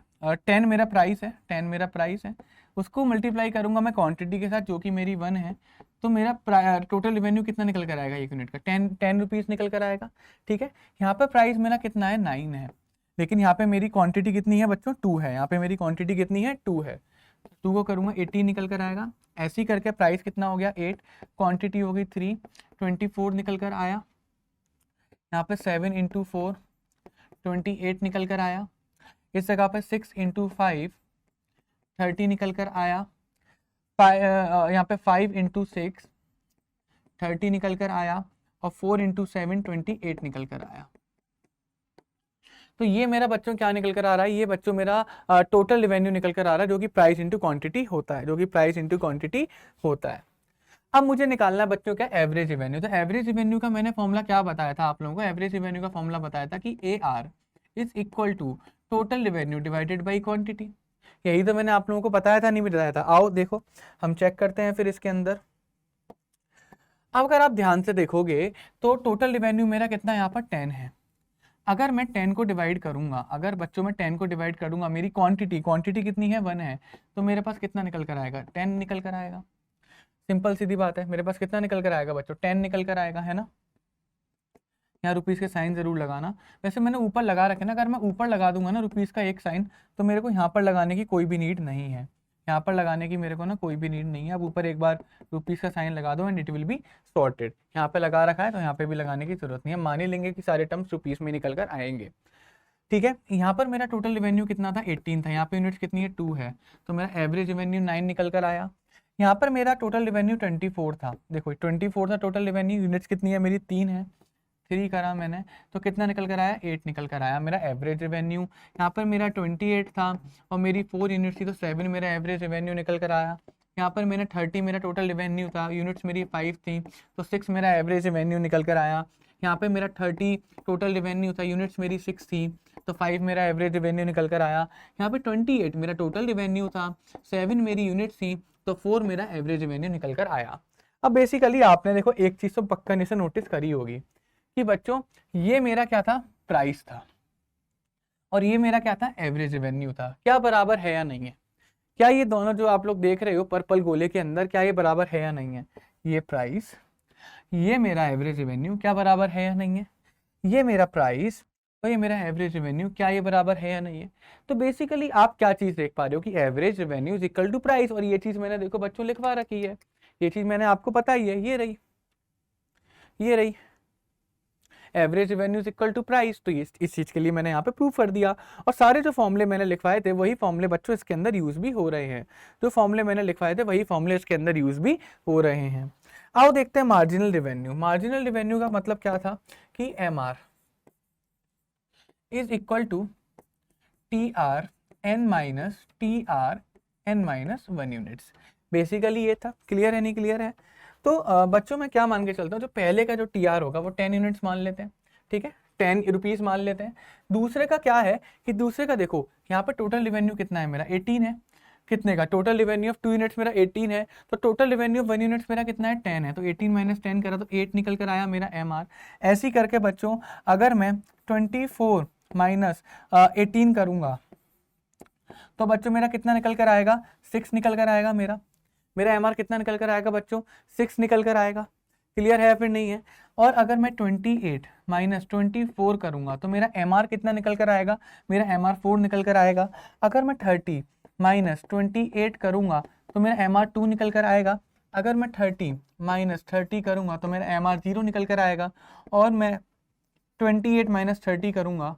Speaker 1: 10 मेरा प्राइस है, 10 मेरा प्राइस है, उसको मल्टीप्लाई करूंगा मैं क्वांटिटी के साथ जो कि मेरी 1 है, तो मेरा टोटल रेवेन्यू कितना निकल कर आएगा एक यूनिट का, 10 रुपीज़ निकल कर आएगा, ठीक है। यहाँ पर प्राइस मेरा कितना है 9 है, लेकिन यहाँ पे मेरी क्वांटिटी कितनी है बच्चों 2 है, यहाँ पे मेरी क्वांटिटी कितनी है 2 है, 2 को करूँगा 18 निकल कर आएगा। ऐसे ही करके प्राइस कितना हो गया 8, क्वांटिटी हो गई 3, 24 निकल कर आया, यहाँ पे 7 इंटू 4 28 निकल कर आया, इस जगह पे 6 इंटू 5 30 निकल कर आया, यहाँ पे 5 इंटू 6 30 निकल कर आया, और 4 इंटू 7 28 निकल कर आया। तो ये मेरा बच्चों क्या निकल कर आ रहा है, ये बच्चों मेरा टोटल रेवेन्यू निकल कर आ रहा है, जो कि प्राइस इंटू क्वांटिटी होता है, जो कि प्राइस इंटू क्वांटिटी होता है। अब मुझे निकालना है बच्चों क्या एवरेज रेवेन्यू। तो एवरेज रेवेन्यू का मैंने फॉर्मूला क्या बताया था आप लोगों को, एवरेज रेवेन्यू का फॉर्मूला बताया था कि AR is equal to total revenue divided by quantity. यही तो मैंने आप लोगों को बताया था, नहीं बताया था? आओ देखो हम चेक करते हैं फिर इसके अंदर। अब अगर आप ध्यान से देखोगे तो टोटल रेवेन्यू मेरा कितना यहाँ पर 10 है। अगर मैं 10 को डिवाइड करूंगा, अगर बच्चों में 10 को डिवाइड करूंगा, मेरी क्वांटिटी कितनी है 1 है, तो मेरे पास कितना निकल कर आएगा 10 निकल कर आएगा। सिंपल सीधी बात है, मेरे पास कितना निकल कर आएगा बच्चों 10 निकल कर आएगा, है ना। यहाँ रुपीज़ के साइन जरूर लगाना, वैसे मैंने ऊपर लगा रखे ना, अगर मैं ऊपर लगा दूंगा ना रुपीज़ का एक साइन, तो मेरे को यहाँ पर लगाने की कोई भी नीड नहीं है, यहाँ पर लगाने की मेरे को ना कोई भी नीड नहीं है। अब ऊपर एक बार रुपीज़ का साइन लगा दो and it will be sorted. यहाँ पे लगा रखा है तो यहाँ पे भी लगाने की जरूरत नहीं है, मान ही लेंगे कि सारे टर्म्स रुपीज़ में निकल कर आएंगे, ठीक है। यहाँ पर मेरा टोटल रेवेन्यू कितना था 18 था, यहाँ पे यूनिट्स कितनी है 2 है, तो मेरा एवरेज रेवेन्यू 9 निकल कर आया। यहाँ पर मेरा टोटल रेवेन्यू 24 था, देखो 24 था टोटल रेवेन्यू, यूनिट्स कितनी है मेरी 3 है, 3 करा मैंने, तो कितना निकल कर आया 8 निकल कर आया मेरा एवरेज रेवेन्यू। यहाँ पर मेरा 28 था और मेरी 4 यूनिट्स थी, तो 7 मेरा एवरेज रेवेन्यू निकल कर आया। यहाँ पर मेरा 30 मेरा टोटल रेवेन्यू था, यूनिट्स मेरी 5 थी, तो 6 मेरा एवरेज रेवेन्यू निकल कर आया। यहाँ पे मेरा 30 टोटल रेवेन्यू था, यूनिट्स मेरी 6 थी, तो 5 मेरा एवरेज रेवेन्यू निकल कर आया। यहाँ पे 28 मेरा टोटल रेवेन्यू था, 7 मेरी यूनिट्स थी, तो 4 मेरा एवरेज रेवेन्यू निकल कर आया। अब बेसिकली आपने देखो एक चीज़ तो पक्का नहीं से नोटिस करी होगी कि बच्चों ये मेरा क्या था प्राइस था, और ये मेरा क्या था एवरेज रेवेन्यू था। क्या बराबर है या नहीं है? क्या ये दोनों जो आप लोग देख रहे हो पर्पल गोले के अंदर, क्या ये बराबर है या नहीं है? ये प्राइस, ये मेरा एवरेज रेवेन्यू क्या बराबर है या नहीं है? ये मेरा प्राइस और ये मेरा एवरेज रेवेन्यू क्या ये बराबर है या नहीं है? तो बेसिकली आप क्या चीज़ देख पा रहे हो कि average revenue is equal to price, और ये चीज़ मैंने देखो बच्चों लिखवा रखी है, ये चीज़ मैंने आपको पता ही है, ये रही, ये रही average revenue is equal to price. तो इस चीज़ के लिए मैंने यहाँ पे प्रूफ कर दिया, और सारे जो फॉर्मूले मैंने लिखवाए थे वही फॉर्मूले बच्चों इसके अंदर यूज़ भी हो रहे हैं, जो फॉर्मूले मैंने लिखवाए थे वही फॉर्मूले इसके अंदर यूज़ भी हो रहे हैं। आओ देखते हैं मार्जिनल रेवेन्यू। मार्जिनल रेवेन्यू का मतलब क्या था कि MR is equal to TRN minus TRN minus 1 units. Basically ये था, क्लियर है नहीं क्लियर है? तो बच्चों मैं क्या मान के चलता हूँ, जो पहले का जो TR होगा वो 10 यूनिट्स मान लेते हैं, ठीक है, 10 रुपीज़ मान लेते हैं। दूसरे का क्या है कि दूसरे का देखो यहाँ पर टोटल रेवेन्यू कितना है मेरा 18 है, कितने का टोटल रेवेन्यू ऑफ 2 यूनिट्स मेरा 18 है, तो टोटल रेवेन्यू ऑफ 1 यूनिट्स मेरा कितना है 10 है, तो 18 माइनस 10 करा तो 8 निकल कर आया मेरा MR। ऐसे ही करके बच्चों अगर मैं 24 माइनस 18 करूँगा तो बच्चों मेरा कितना निकल कर आएगा 6 निकल कर आएगा मेरा MR कितना निकल कर आएगा बच्चों 6 निकल कर आएगा। क्लियर है फिर नहीं है? और अगर मैं 28 माइनस 24 करूँगा तो मेरा MR कितना निकल कर आएगा, मेरा MR 4 निकल कर आएगा। अगर मैं 30 माइनस 28 करूँगा तो मेरा MR 2 निकल कर आएगा। अगर मैं 30 माइनस 30 करूँगा तो मेरा MR 0 निकल कर आएगा। और मैं 28 माइनस 30 करूँगा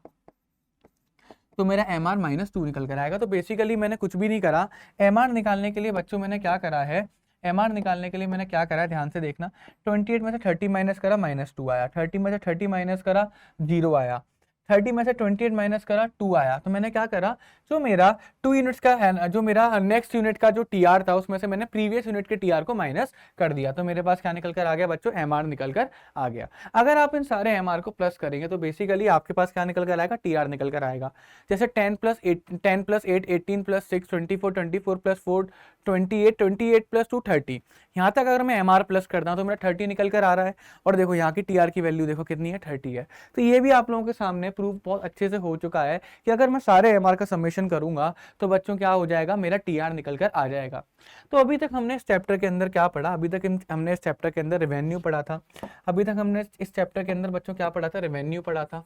Speaker 1: तो मेरा MR माइनस 2 निकल कर आएगा। तो बेसिकली मैंने कुछ भी नहीं करा, MR निकालने के लिए बच्चों मैंने क्या करा है, MR निकालने के लिए मैंने क्या करा है ध्यान से देखना, 28 में से 30 माइनस करा -2 आया, 30 में से 30 माइनस करा 0 आया, 30 में से 28 माइनस करा 2 आया, तो मैंने क्या करा, जो मेरा 2 यूनिट्स का जो मेरा नेक्स्ट यूनिट का जो टीआर था उसमें से मैंने प्रीवियस यूनिट के टीआर को माइनस कर दिया, तो मेरे पास क्या निकल कर आ गया बच्चों, एमआर निकल कर आ गया। अगर आप इन सारे एमआर को प्लस करेंगे तो बेसिकली आपके पास क्या निकल कर आएगा, टीआर निकल कर आएगा। जैसे 10 + 8 18 + 6 24 24 + 4 28 28 + 2 30, यहाँ तक अगर मैं एमआर प्लस करता हूँ तो मेरा 30 निकल कर आ रहा है। और देखो यहाँ की टीआर की वैल्यू देखो कितनी है, 30 है। तो ये भी आप लोगों के सामने प्रूफ बहुत अच्छे से हो चुका है कि अगर मैं सारे एमआर का समेशन करूंगा तो बच्चों क्या हो जाएगा, मेरा टीआर निकल कर आ जाएगा। तो अभी तक हमने इस चैप्टर के अंदर क्या पढ़ा, अभी तक हमने इस चैप्टर के अंदर रेवेन्यू पढ़ा था। अभी तक हमने इस चैप्टर के अंदर बच्चों क्या पढ़ा था, रेवेन्यू पढ़ा था,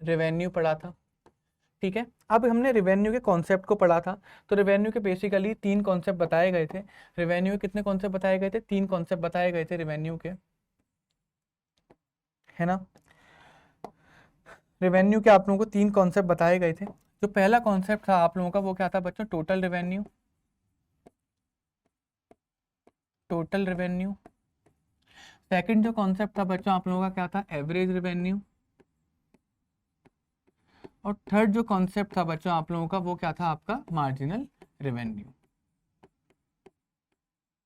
Speaker 1: रेवेन्यू पढ़ा था, ठीक है। अब हमने रेवेन्यू के कॉन्सेप्ट को पढ़ा था। तो रेवेन्यू के बेसिकली 3 कॉन्सेप्ट बताए गए थे। रेवेन्यू के कितने कॉन्सेप्ट बताए गए थे, 3 कॉन्सेप्ट बताए गए थे रेवेन्यू के, है ना। रेवेन्यू के आप लोगों को 3 कॉन्सेप्ट बताए गए थे। जो पहला कॉन्सेप्ट था आप लोगों का वो क्या था बच्चों, total revenue, total revenue. Second जो कॉन्सेप्ट था बच्चों आप लोगों का क्या था, एवरेज रेवेन्यू। और थर्ड जो कॉन्सेप्ट था बच्चों आप लोगों का वो क्या था, आपका मार्जिनल रेवेन्यू,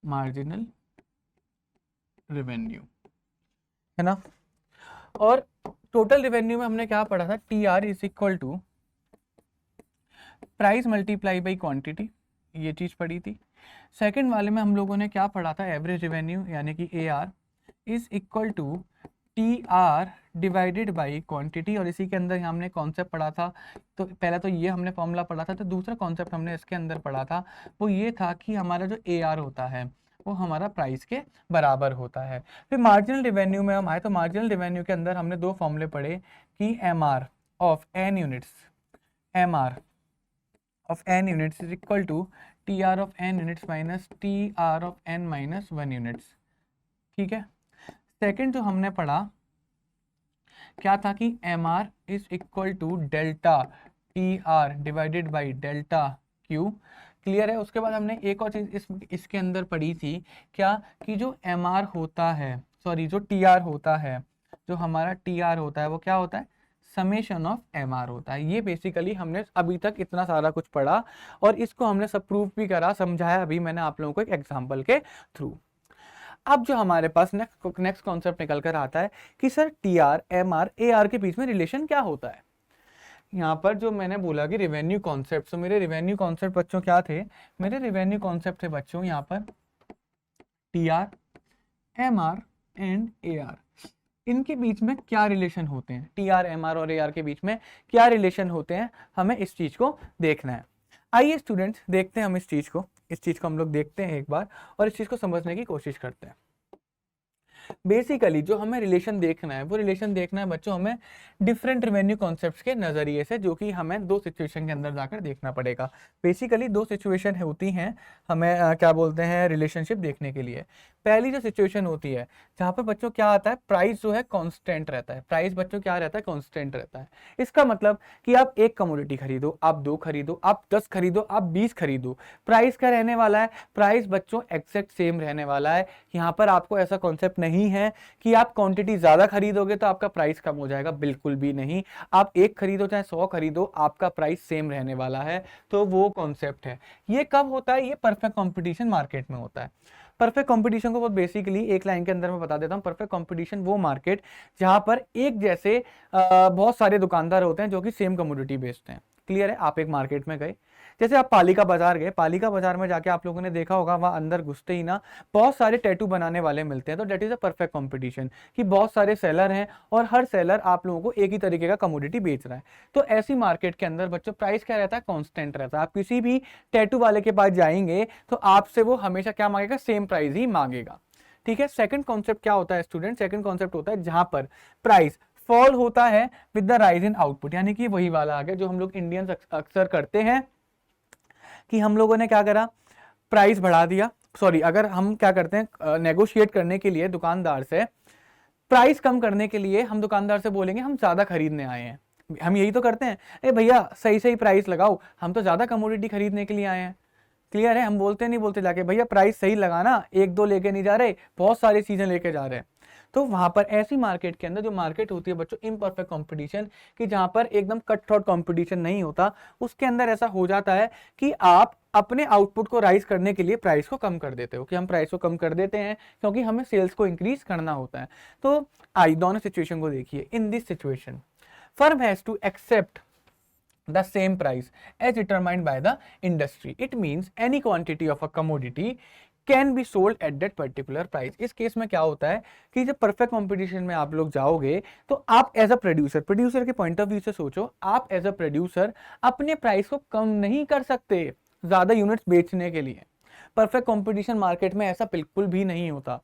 Speaker 1: मार्जिनल रेवेन्यू, है ना। और टोटल रेवेन्यू में हमने क्या पढ़ा था, T R is equal to price multiply by quantity, ये चीज पढ़ी थी। सेकंड वाले में हम लोगों ने क्या पढ़ा था, एवरेज रेवेन्यू यानी कि A R is equal to T R divided by quantity. और इसी के अंदर हमने कॉन्सेप्ट पढ़ा था, तो पहला तो ये हमने फॉर्मूला पढ़ा था, तो दूसरा कॉन्सेप्ट हमने इसके अंदर पढ़ा था वो ये था कि हमारा जो ए आर होता है वो हमारा प्राइस के बराबर होता है। फिर मार्जिनल रेवेन्यू में हम आए, तो मार्जिनल रेवेन्यू के अंदर हमने 2 फॉर्मूले पढ़े कि M R of N units, M R of N units is equal to T R of N units minus T R of N minus 1 units, ठीक है। सेकेंड जो हमने पढ़ा क्या था कि M R is equal to delta T R divided by delta Q, clear है। उसके बाद हमने एक और चीज इसके अंदर पढ़ी थी क्या, कि जो एम आर होता है, सॉरी जो टी आर होता है, जो हमारा टी आर होता है वो क्या होता है, समेशन ऑफ एम आर होता है। ये बेसिकली हमने अभी तक इतना सारा कुछ पढ़ा और इसको हमने सब प्रूफ भी करा, समझाया अभी मैंने आप लोगों को एक एग्जाम्पल के थ्रू। अब जो हमारे पास नेक्स्ट कॉन्सेप्ट निकल कर आता है कि sir T R, M R, A R के बीच में रिलेशन क्या होता है। यहाँ पर जो मैंने बोला कि रेवेन्यू कॉन्सेप्ट, तो मेरे रेवेन्यू कॉन्सेप्ट बच्चों क्या थे, मेरे रेवेन्यू कॉन्सेप्ट थे बच्चों यहाँ पर T R, M R and A R, इनके बीच में क्या रिलेशन होते हैं, टी आर, एम आर और ए आर के बीच में क्या रिलेशन होते हैं, हमें इस चीज को देखना है। आइए स्टूडेंट्स देखते हैं हम इस चीज को हम लोग देखते हैं एक बार और इस चीज को समझने की कोशिश करते हैं। बेसिकली जो हमें रिलेशन देखना है वो रिलेशन देखना है बच्चों हमें डिफरेंट रेवेन्यू कॉन्सेप्ट्स के नजरिए से, जो कि हमें 2 सिचुएशन के अंदर जाकर देखना पड़ेगा। बेसिकली 2 सिचुएशन होती हैं हमें क्या बोलते हैं रिलेशनशिप देखने के लिए। पहली जो सिचुएशन होती है जहाँ पर बच्चों क्या आता है, प्राइस जो है कांस्टेंट रहता है, प्राइस बच्चों क्या रहता है, कांस्टेंट रहता है। इसका मतलब कि आप एक कमोडिटी खरीदो, आप 2 खरीदो, आप 10 खरीदो, आप 20 खरीदो, प्राइस क्या रहने वाला है, प्राइस बच्चों एग्जैक्ट सेम रहने वाला है। यहाँ पर आपको ऐसा कॉन्सेप्ट नहीं है कि आप क्वांटिटी ज्यादा खरीदोगे तो आपका प्राइस कम हो जाएगा, बिल्कुल भी नहीं। आप 1 खरीदो चाहे 100 खरीदो, आपका प्राइस सेम रहने वाला है। तो वो कॉन्सेप्ट है। ये कब होता है, ये परफेक्ट कंपटीशन मार्केट में होता है। परफेक्ट कंपटीशन को बहुत बेसिकली एक लाइन के अंदर मैं बता देता हूँ। परफेक्ट कंपटीशन वो मार्केट जहां पर एक जैसे बहुत सारे दुकानदार होते हैं जो कि सेम कमोडिटी बेचते हैं। क्लियर है। आप एक मार्केट में गए, जैसे आप पालिका बाजार गए, पालिका बाजार में जाके आप लोगों ने देखा होगा वहां अंदर घुसते ही ना बहुत सारे टैटू बनाने वाले मिलते हैं। तो that is a perfect competition कि बहुत सारे सेलर हैं और हर सेलर आप लोगों को एक ही तरीके का कमोडिटी बेच रहा है। तो ऐसी मार्केट के अंदर बच्चों प्राइस क्या रहता है, कांस्टेंट रहता है। आप किसी भी टैटू वाले के पास जाएंगे तो आपसे वो हमेशा क्या मांगेगा, सेम प्राइस ही मांगेगा। ठीक है। सेकंड कॉन्सेप्ट क्या होता है स्टूडेंट, सेकंड कॉन्सेप्ट होता है जहां पर प्राइस फॉल होता है with the rise in output, यानी कि वही वाला आ गया जो हम लोग इंडियंस अक्सर करते हैं कि हम लोगों ने क्या करा, प्राइस बढ़ा दिया। सॉरी, अगर हम क्या करते हैं नेगोशिएट करने के लिए दुकानदार से, प्राइस कम करने के लिए हम दुकानदार से बोलेंगे हम ज्यादा खरीदने आए हैं। हम यही तो करते हैं, ए भैया सही सही प्राइस लगाओ, हम तो ज्यादा कमोडिटी खरीदने के लिए आए हैं। क्लियर है। हम बोलते नहीं बोलते जाके भैया प्राइस सही लगाना, 1-2 लेके नहीं जा रहे, बहुत सारी चीजें लेके जा रहे हैं। तो वहां पर ऐसी मार्केट के अंदर जो मार्केट होती है बच्चों इम्परफेक्ट कंपटीशन, कि जहां पर एकदम कट थ्रोट कंपटीशन नहीं होता, उसके अंदर ऐसा हो जाता है कि आप अपने आउटपुट को राइज करने के लिए प्राइस को कम कर देते हो, कि हम प्राइस को कम कर देते हैं क्योंकि हमें सेल्स को इंक्रीज करना होता है। तो आई दोनों सिचुएशन को देखिए। In this situation firm has to accept the same price as determined by the industry. It means any quantity of a commodity can be sold at that particular price. इस case में क्या होता है कि जब perfect competition में आप लोग जाओगे तो आप एज अ प्रोड्यूसर के पॉइंट ऑफ व्यू से सोचो, आप एज अ प्रोड्यूसर अपने प्राइस को कम नहीं कर सकते ज्यादा यूनिट्स बेचने के लिए। परफेक्ट कंपटीशन मार्केट में ऐसा बिल्कुल भी नहीं होता।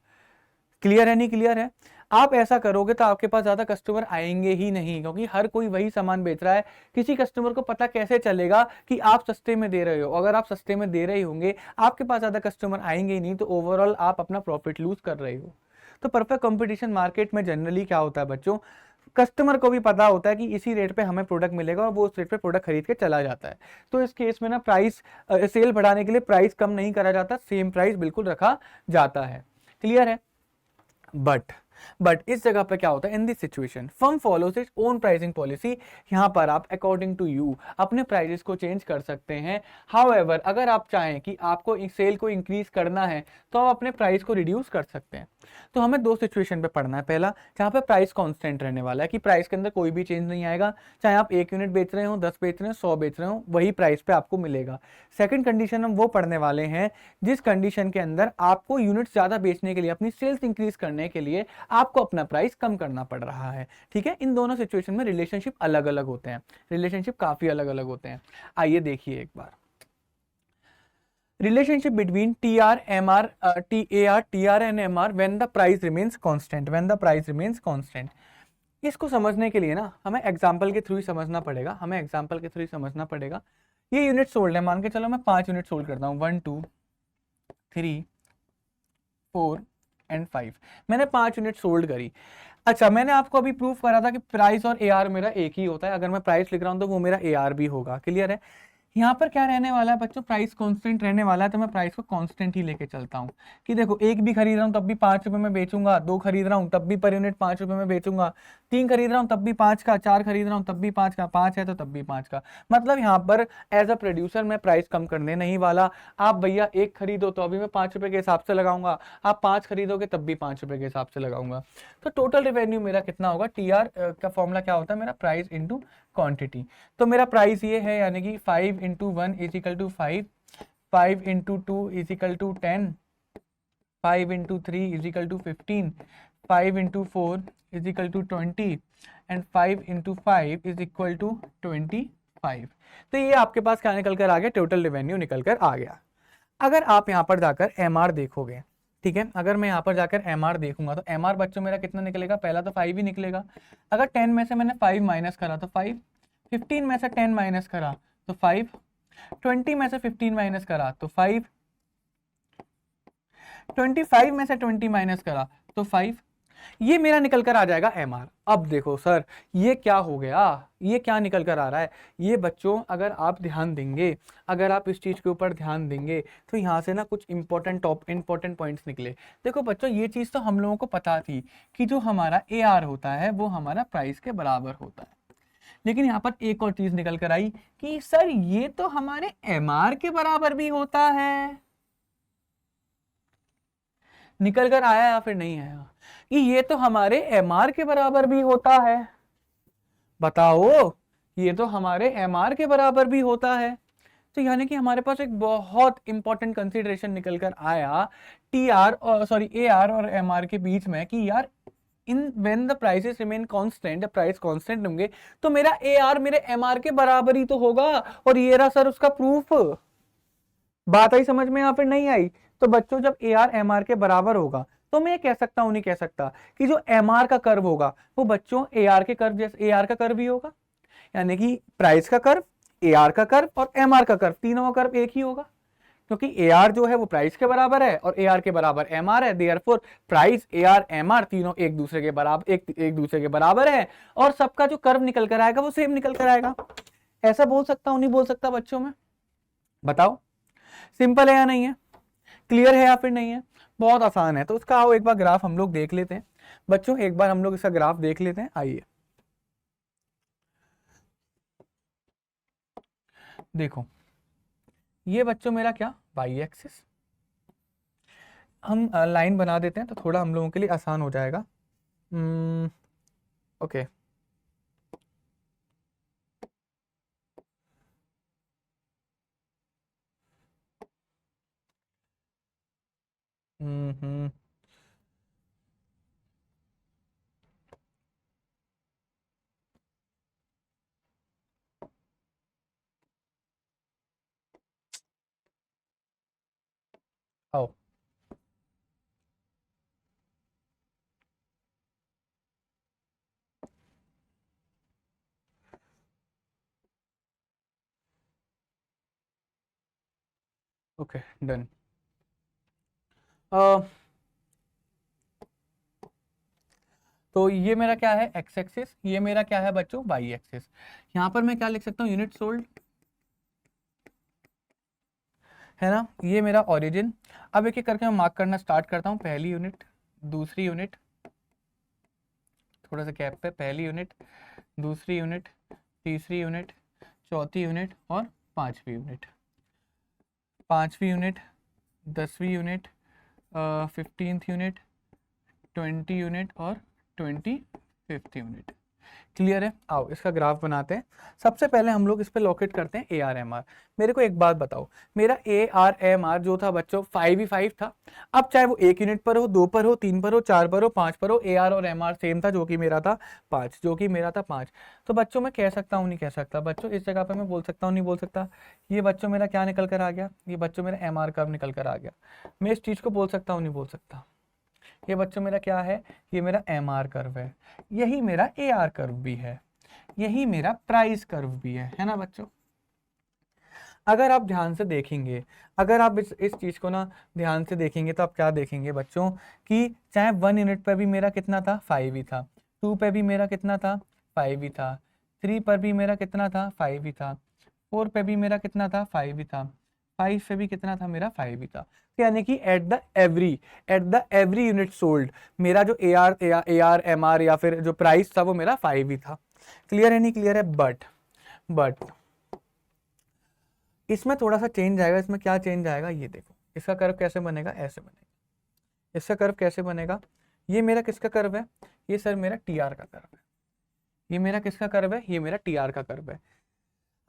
Speaker 1: क्लियर है नहीं क्लियर है? आप ऐसा करोगे तो आपके पास ज्यादा कस्टमर आएंगे ही नहीं, क्योंकि हर कोई वही सामान बेच रहा है। किसी कस्टमर को पता कैसे चलेगा कि आप सस्ते में दे रहे हो? अगर आप सस्ते में दे रहे होंगे आपके पास ज्यादा कस्टमर आएंगे ही नहीं, तो ओवरऑल आप अपना प्रॉफिट लूज कर रहे हो। तो परफेक्ट कंपटीशन मार्केट में जनरली क्या होता है बच्चों, कस्टमर को भी पता होता है कि इसी रेट पे हमें प्रोडक्ट मिलेगा और वो उस रेट पे प्रोडक्ट खरीद के चला जाता है। तो इस केस में ना प्राइस सेल बढ़ाने के लिए प्राइस कम नहीं करा जाता, सेम प्राइस बिल्कुल रखा जाता है। क्लियर है? बट इस जगह पे क्या होता है, इन this situation firm follows its own pricing policy. यहां पर आप अकॉर्डिंग टू यू अपने प्राइसेस को चेंज कर सकते हैं। हाउएवर अगर आप चाहें कि आपको सेल को इंक्रीज करना है तो आप अपने प्राइस को रिड्यूस कर सकते हैं। तो हमें दो सिचुएशन पे पढ़ना है। पहला, जहां पे प्राइस कांस्टेंट रहने वाला है, कि प्राइस के अंदर कोई भी चेंज नहीं आएगा, चाहे आप 1 यूनिट बेच रहे हो, 10 बेच रहे हो, 100 बेच रहे हो, वही प्राइस पे आपको मिलेगा। सेकंड कंडीशन हम वो पढ़ने वाले हैं जिस कंडीशन के अंदर आपको यूनिट ज्यादा बेचने के लिए, अपनी सेल्स इंक्रीज करने के लिए आपको अपना प्राइस कम करना पड़ रहा है। ठीक है? इन दोनों सिचुएशन में रिलेशनशिप अलग अलग होते हैं, रिलेशनशिप काफी अलग अलग होते हैं। आइए देखिए एक बार relationship between TR, MR, TAR, TR and MR when the price remains constant, when the price remains constant। इसको समझने के लिए ना हमें एग्जांपल के थ्रू ही समझना पड़ेगा, हमें एग्जांपल के थ्रू ही समझना पड़ेगा। ये यूनिट सोल्ड है, मान के चलो मैं 5 यूनिट सोल्ड करता हूँ, 1 2 3 4 एंड 5। मैंने 5 यूनिट सोल्ड करी। अच्छा, मैंने आपको अभी प्रूफ करा था कि प्राइस और AR मेरा एक ही होता है। अगर मैं प्राइस लिख रहा हूँ तो वो मेरा AR भी होगा। क्लियर है? यहाँ पर क्या रहने वाला है बच्चों, प्राइस कांस्टेंट रहने वाला है। तो मैं प्राइस को कांस्टेंट ही लेके चलता हूँ कि देखो, एक भी खरीद रहा हूँ तब भी 5 रुपए में बेचूंगा, 2 खरीद रहा हूँ तब भी पर यूनिट 5 रुपए में बेचूंगा, 3 खरीद रहा हूँ तब भी 5 का, 4 खरीद रहा हूँ तब भी 5 का, 5 है तो तब भी 5 का। मतलब यहाँ पर एज अ प्रोड्यूसर मैं प्राइस कम करने नहीं वाला। आप भैया 1 खरीदो तो अभी मैं 5 रुपए के हिसाब से लगाऊंगा, आप 5 खरीदोगे तब भी 5 रुपए के हिसाब से लगाऊंगा। तो टोटल रेवेन्यू मेरा कितना होगा, TR का फॉर्मूला क्या होता है मेरा, प्राइस इंटू क्वांटिटी। तो मेरा प्राइस ये है, यानी कि 5 into 1 is equal to 5, 5 into 2 is equal to 10, 5 into 3 is equal to 15, 5 into 4 is equal to 20 and 5 into 5 is equal to 25। तो ये आपके पास क्या निकल कर आ गया, टोटल रेवेन्यू निकल कर आ गया। अगर आप यहाँ पर जाकर MR देखोगे, ठीक है, अगर मैं यहाँ पर जाकर MR देखूंगा तो MR बच्चों मेरा कितना निकलेगा, पहला तो 5 ही निकलेगा। अगर 10 में से मैंने 5 माइनस करा तो 5, 15 में से 10 माइनस करा तो 5, 20 में से 15 माइनस करा तो 5, 25 में से 20 माइनस करा तो 5। ये मेरा निकल कर आ जाएगा MR। अब देखो सर, ये क्या हो गया, ये क्या निकल कर आ रहा है, ये बच्चों अगर आप ध्यान देंगे, अगर आप इस चीज के ऊपर ध्यान देंगे तो यहाँ से ना कुछ इंपॉर्टेंट पॉइंट्स निकले। देखो बच्चों, ये चीज तो हम लोगों को पता थी कि जो हमारा AR होता है वो हमारा प्राइस के बराबर होता है, लेकिन यहाँ पर एक और चीज निकल कर आई कि सर ये तो हमारे MR के बराबर भी होता है। निकल कर आया या फिर नहीं आया कि ये तो हमारे MR के बराबर भी होता है? बताओ, ये तो हमारे MR के बराबर भी होता है। तो यानी कि हमारे पास एक बहुत इंपॉर्टेंट कंसीडरेशन निकल कर आया TR और AR और MR के बीच में कि यार in when the prices remain constant, price constant होंगे तो मेरा AR मेरे MR के बराबर ही तो होगा। और ये रहा सर उसका प्रूफ। बात आई समझ में या फिर नहीं आई? तो बच्चों, जब AR MR के बराबर होगा तो मैं कह सकता हूं, नहीं कह सकता कि जो MR का कर्व होगा वो बच्चों AR के कर्व जैसे AR का कर्व ही होगा। यानी कि प्राइस का कर्व, AR का कर्व और MR का कर्व, तीनों का कर्व एक ही होगा, क्योंकि AR जो है वो प्राइस के बराबर है और AR के बराबर MR है। देयरफॉर प्राइस, AR, MR तीनों एक दूसरे के बराबर, एक दूसरे के बराबर है और सबका जो कर्व निकल कर आएगा वो सेम निकल कर आएगा। ऐसा बोल सकता हूं, नहीं बोल सकता बच्चों में? बताओ, सिंपल है या नहीं है? क्लियर है या फिर नहीं है? बहुत आसान है। तो उसका आओ एक बार ग्राफ हम लोग देख लेते हैं। बच्चों एक बार हम लोग इसका ग्राफ देख लेते हैं, आइए। देखो ये बच्चों मेरा क्या, वाई एक्सिस। हम लाइन बना देते हैं तो थोड़ा हम लोगों के लिए आसान हो जाएगा। ओके, हम्म, आओ। Okay, done. तो ये मेरा क्या है, एक्स एक्सिस, ये मेरा क्या है बच्चों, वाई एक्सिस। यहाँ पर मैं क्या लिख सकता हूँ, यूनिट सोल्ड, है ना, ये मेरा ओरिजिन। अब एक एक करके मैं मार्क करना स्टार्ट करता हूँ। पहली यूनिट, दूसरी यूनिट, थोड़ा सा गैप पे, पहली यूनिट, दूसरी यूनिट, तीसरी यूनिट, चौथी यूनिट और पांचवी यूनिट। पांचवी यूनिट, 10वीं यूनिट, 15th यूनिट, 20 यूनिट और 25th यूनिट। क्लियर है? आओ इसका ग्राफ बनाते हैं। सबसे पहले हम लोग इस पे लोकेट करते हैं ए आर एम आर। मेरे को एक बात बताओ, मेरा ए आर एम आर जो था बच्चों 5 था। अब चाहे वो 1 यूनिट पर हो, 2 पर हो, 3 पर हो, 4 पर हो, 5 पर हो, ए आर और एम आर सेम था, जो कि मेरा था 5, जो कि मेरा था 5। तो बच्चों मैं कह सकता हूँ, नहीं कह सकता बच्चों, इस जगह पे मैं बोल सकता हूँ, नहीं बोल सकता। ये बच्चों मेरा क्या निकल कर आ गया, ये बच्चों मेरा एम आर कर्व निकल कर आ गया। मैं इस चीज को बोल सकता हूँ, नहीं बोल सकता। ये बच्चों मेरा क्या है, ये मेरा एम आर कर्व है, यही मेरा ए आर कर्व भी है, यही मेरा प्राइस कर्व भी है ना बच्चों। अगर आप ध्यान से देखेंगे, अगर आप इस चीज को ना ध्यान से देखेंगे तो आप क्या देखेंगे बच्चों, कि चाहे 1 यूनिट पर भी मेरा कितना था, 5 ही था। 2 पे भी मेरा कितना था, 5 ही था। 3 पर भी मेरा कितना था, 5 ही था। 4 पे भी मेरा कितना था, 5 ही था। 5 पे भी कितना था, मेरा 5 ही था। तो यानी कि at the every unit sold, मेरा जो ए आर एम आर या फिर जो प्राइस था वो मेरा 5 ही था। क्लियर है, नहीं क्लियर है? बट इसमें थोड़ा सा चेंज आएगा। इसमें क्या चेंज आएगा, ये देखो, इसका कर्व कैसे बनेगा, ऐसे बनेगा। इसका कर्व कैसे बनेगा, ये मेरा किसका कर्व है, ये सर मेरा टी आर का कर्व है। ये मेरा किसका कर्व है, ये मेरा टी आर का कर्व है।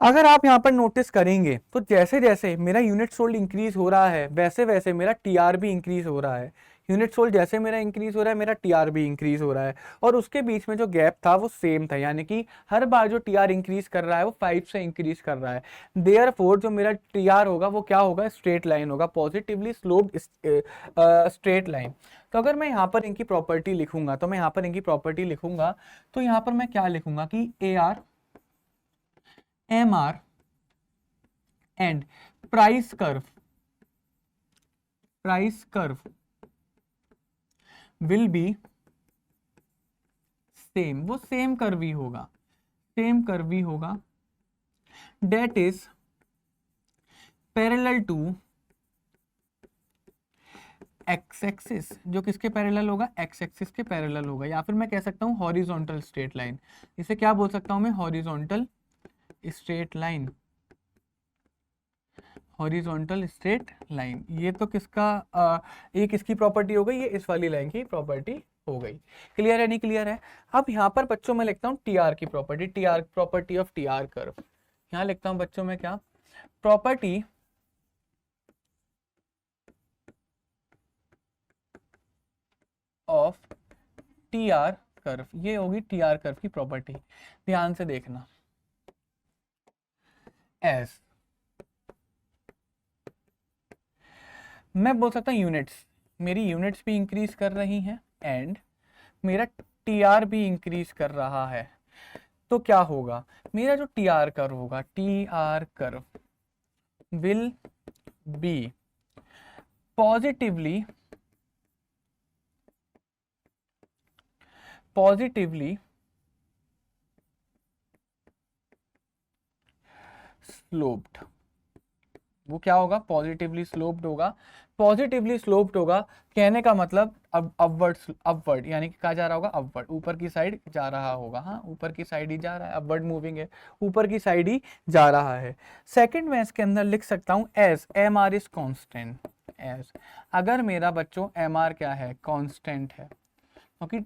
Speaker 1: अगर आप यहाँ पर नोटिस करेंगे तो जैसे जैसे मेरा यूनिट सोल्ड इंक्रीज हो रहा है, वैसे वैसे मेरा टीआर भी इंक्रीज हो रहा है। यूनिट सोल्ड जैसे मेरा इंक्रीज हो रहा है, मेरा टीआर भी इंक्रीज हो रहा है। और उसके बीच में जो गैप था वो सेम था, यानी कि हर बार जो टीआर इंक्रीज कर रहा है वो 5 से इंक्रीज कर रहा है। देयरफॉर जो मेरा टीआर होगा वो क्या होगा, स्ट्रेट लाइन होगा, पॉजिटिवली स्लोप्ड स्ट्रेट लाइन। तो अगर मैं यहाँ पर इनकी प्रॉपर्टी लिखूंगा, तो मैं यहाँ पर इनकी प्रॉपर्टी लिखूंगा, तो यहाँ पर मैं क्या लिखूंगा कि A R M R and price curve will be same, वो सेम कर्व ही होगा, सेम कर्व ही होगा, that is parallel to X axis. जो किसके पैरेलल होगा, एक्स एक्सिस के पैरेलल होगा, या फिर मैं कह सकता हूँ हॉरिजॉन्टल स्ट्रेट लाइन। इसे क्या बोल सकता हूँ मैं, horizontal straight line, horizontal straight line. ये तो किसका ये किसकी प्रॉपर्टी हो गई, ये इस वाली लाइन की प्रॉपर्टी हो गई। क्लियर है, नहीं क्लियर है? अब यहाँ पर बच्चों में लिखता हूँ टी आर की property, T R property of T R curve. यहाँ लिखता हूँ बच्चों में क्या, property of T R curve. ये होगी टी आर कर्व की प्रॉपर्टी। ध्यान से देखना, एज मैं बोल सकता हूँ यूनिट्स, मेरी यूनिट्स भी इंक्रीज कर रही हैं एंड मेरा टी आर भी इंक्रीज कर रहा है। तो क्या होगा, मेरा जो टी आर कर्व होगा, T R curve will be positively sloped. वो क्या होगा, पॉजिटिवली स्लोप्ड होगा। पॉजिटिवली स्लोप्ड होगा, कहने का मतलब अब अपवर्ड यानी कि कहा जा रहा होगा अपवर्ड, ऊपर की साइड जा रहा होगा। हाँ, ऊपर की साइड ही जा रहा है, अपवर्ड मूविंग है, ऊपर की साइड ही जा रहा है। सेकंड मैं इसके अंदर लिख सकता हूं as M R is constant. As अगर मेरा बच्चों एम आर क्या है, कॉन्स्टेंट है, क्योंकि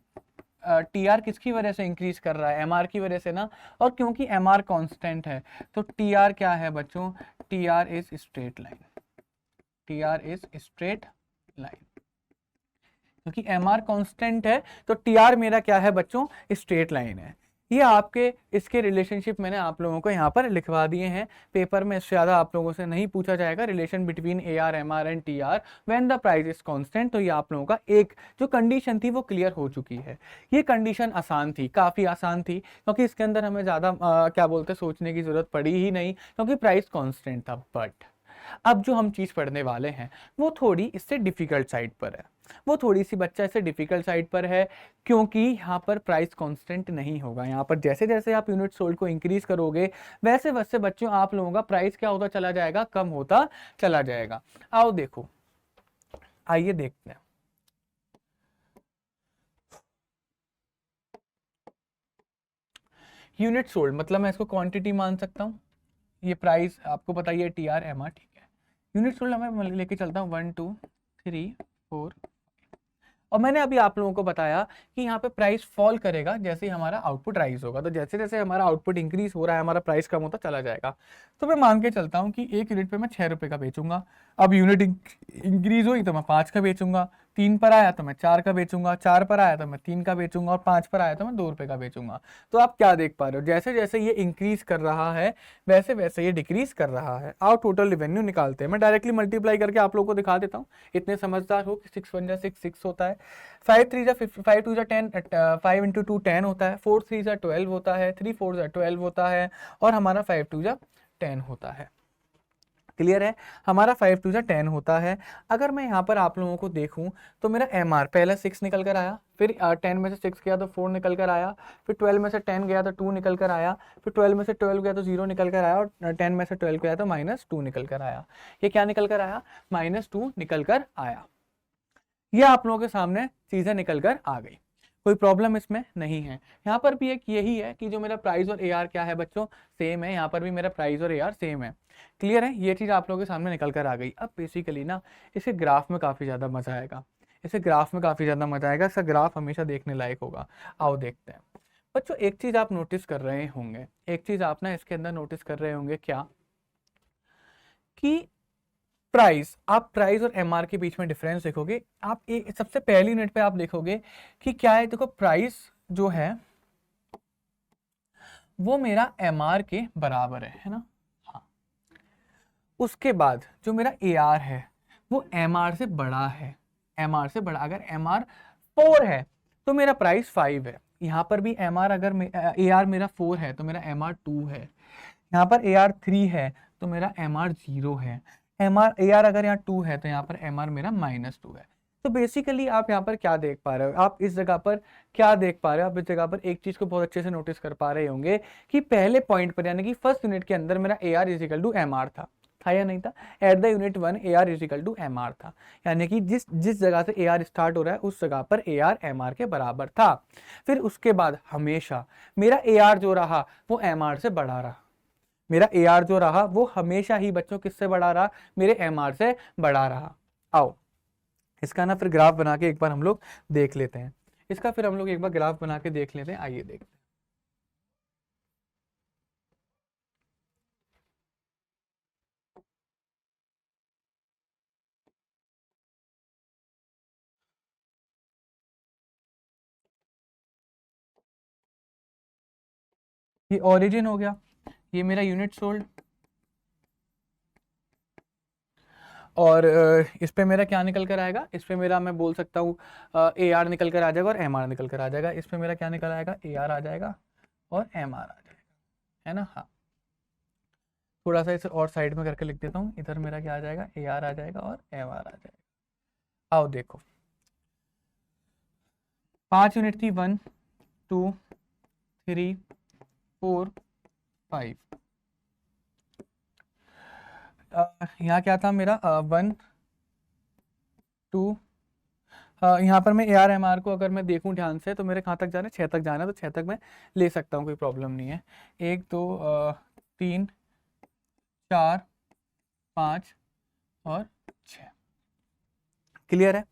Speaker 1: टी आर किसकी वजह से इंक्रीज कर रहा है, एम आर की वजह से ना, और क्योंकि एम आर कॉन्स्टेंट है तो टी आर क्या है बच्चों, T R is straight line, T R is straight line. क्योंकि एम आर कॉन्स्टेंट है तो टी आर मेरा क्या है बच्चों, स्ट्रेट लाइन है। ये आपके इसके रिलेशनशिप मैंने आप लोगों को यहाँ पर लिखवा दिए हैं। पेपर में इससे ज़्यादा आप लोगों से नहीं पूछा जाएगा। Relation between A R M R and T R when the price is constant. तो ये आप लोगों का एक जो कंडीशन थी वो क्लियर हो चुकी है। ये कंडीशन आसान थी, काफ़ी आसान थी, क्योंकि इसके अंदर हमें ज़्यादा क्या बोलते सोचने की ज़रूरत पड़ी ही नहीं, क्योंकि प्राइस कॉन्स्टेंट था। बट अब जो हम चीज़ पढ़ने वाले हैं वो थोड़ी इससे डिफ़िकल्ट साइड पर है, वो थोड़ी सी बच्चा इससे डिफ़िकल्ट साइड पर है, क्योंकि यहाँ पर प्राइस कांस्टेंट नहीं होगा। यहाँ पर जैसे जैसे आप यूनिट सोल्ड को इंक्रीज करोगे वैसे वैसे बच्चों आप लोगों का प्राइस क्या होता चला जाएगा, कम होता चला जाएगा। आओ देखो, आइए देखते हैं। यूनिट सोल्ड मतलब मैं इसको क्वांटिटी मान सकता हूँ, ये प्राइस आपको पता ही है टी आर एम आर, ठीक है। यूनिट सोल्ड मैं लेके चलता हूँ 1 2 3 4। और मैंने अभी आप लोगों को बताया कि यहाँ पे प्राइस फॉल करेगा जैसे ही हमारा आउटपुट राइज होगा। तो जैसे जैसे हमारा आउटपुट इंक्रीज हो रहा है हमारा प्राइस कम होता चला जाएगा। तो मैं मान के चलता हूँ कि एक यूनिट पे मैं 6 रुपये का बेचूंगा। अब यूनिट इंक्रीज हुई तो मैं 5 का बेचूंगा, 3 पर आया तो मैं 4 का बेचूंगा, 4 पर आया तो मैं 3 का बेचूंगा, और 5 पर आया तो मैं 2 रुपये का बेचूंगा। तो आप क्या देख पा रहे हो, जैसे जैसे ये इंक्रीज कर रहा है वैसे वैसे ये डिक्रीज कर रहा है। आओ टोटल रेवेन्यू निकालते हैं। मैं डायरेक्टली मल्टीप्लाई करके आप लोगों को दिखा देता हूँ, इतने समझदार हो कि 6 1 जा 6 6 होता है, 5 3 जा 5 2 जा 10, 5 इंटू 2 10 होता है, 4 3 जा 12 होता है, 3 4 जा 12 होता है, और हमारा 5 2 जा 10 होता है। क्लियर है, हमारा 5 2 जा 10 होता है। अगर मैं यहाँ पर आप लोगों को देखूं तो मेरा एम आर पहले 6 निकल कर आया, फिर 10 में से 6 गया तो 4 निकल कर आया, फिर 12 में से 10 गया तो 2 निकल कर आया, फिर 12 में से 12 गया तो 0 निकल कर आया, और 10 में से 12 गया तो -2 निकल कर आया। ये क्या निकल कर आया, -2 निकल कर आया। ये आप लोगों के सामने चीजें निकल कर आ गई, कोई प्रॉब्लम इसमें नहीं है। यहाँ पर भी एक यही है कि जो मेरा प्राइस और एआर क्या है बच्चों, सेम है। यहाँ पर भी मेरा प्राइस और एआर सेम है। क्लियर है, ये चीज़ आप लोगों के सामने निकल कर आ गई। अब बेसिकली ना इसे ग्राफ में काफ़ी ज़्यादा मजा आएगा, इसे ग्राफ में काफ़ी ज़्यादा मजा आएगा। इसका ग्राफ हमेशा देखने लायक होगा। आओ देखते हैं बच्चों। एक चीज़ आप नोटिस कर रहे होंगे, एक चीज़ आप ना इसके अंदर नोटिस कर रहे होंगे, क्या कि प्राइस, आप प्राइस और एमआर के बीच में डिफरेंस देखोगे। आप एक सबसे पहली यूनिट पे आप देखोगे कि क्या है, देखो प्राइस जो है वो मेरा एमआर के बराबर है ना। हाँ, उसके बाद जो मेरा एआर है वो एमआर से बड़ा है, एमआर से बड़ा। अगर एमआर 4 है तो मेरा प्राइस 5 है। यहाँ पर भी एमआर, अगर एआर मेरा 4 है तो मेरा एमआर 2 है। यहाँ पर ए आर 3 है तो मेरा एम आर 0 है। ए आर अगर यहाँ 2 है तो यहाँ पर एम आर मेरा -2 है। तो बेसिकली आप यहाँ पर क्या देख पा रहे हो, आप इस जगह पर क्या देख पा रहे हो, आप इस जगह पर एक चीज को बहुत अच्छे से नोटिस कर पा रहे होंगे कि पहले पॉइंट पर यानी कि फर्स्ट यूनिट के अंदर मेरा A R is equal to M R था या नहीं था। At the unit 1 A R is equal to M R था, यानी कि जिस जिस जगह से ए आर स्टार्ट हो रहा है उस जगह पर ए आर एम आर के बराबर था। फिर उसके बाद हमेशा मेरा ए आर जो रहा वो एम आर से बड़ा रहा। मेरा ए आर जो रहा वो हमेशा ही बच्चों किससे बड़ा रहा, मेरे एम आर से बड़ा रहा। आओ इसका ना फिर ग्राफ बना के एक बार हम लोग देख लेते हैं। इसका फिर हम लोग एक बार ग्राफ बना के देख लेते हैं। आइए देखते हैं। ये ओरिजिन हो गया, ये मेरा यूनिट सोल्ड, और इस पे मेरा क्या निकल कर आएगा, इस पे मेरा मैं बोल सकता हूँ ए आर निकल कर आ जाएगा और एम आर निकल कर आ जाएगा। इस पे मेरा क्या निकल आएगा, ए आर आ जाएगा और एम आर आ जाएगा, है ना। हाँ, थोड़ा सा इसे और साइड में करके लिख देता हूँ। इधर मेरा क्या आ जाएगा, ए आर आ जाएगा और एम आर आ जाएगा। आओ देखो, 5 यूनिट थी, 1 2 3 4 5। यहाँ क्या था मेरा 1 2, यहाँ पर मैं AR-MR को अगर मैं देखूं ध्यान से तो मेरे कहाँ तक जाना है, 6 तक जाना है, तो 6 तक मैं ले सकता हूँ, कोई प्रॉब्लम नहीं है। 1 2 3 4 5 और 6। क्लियर है?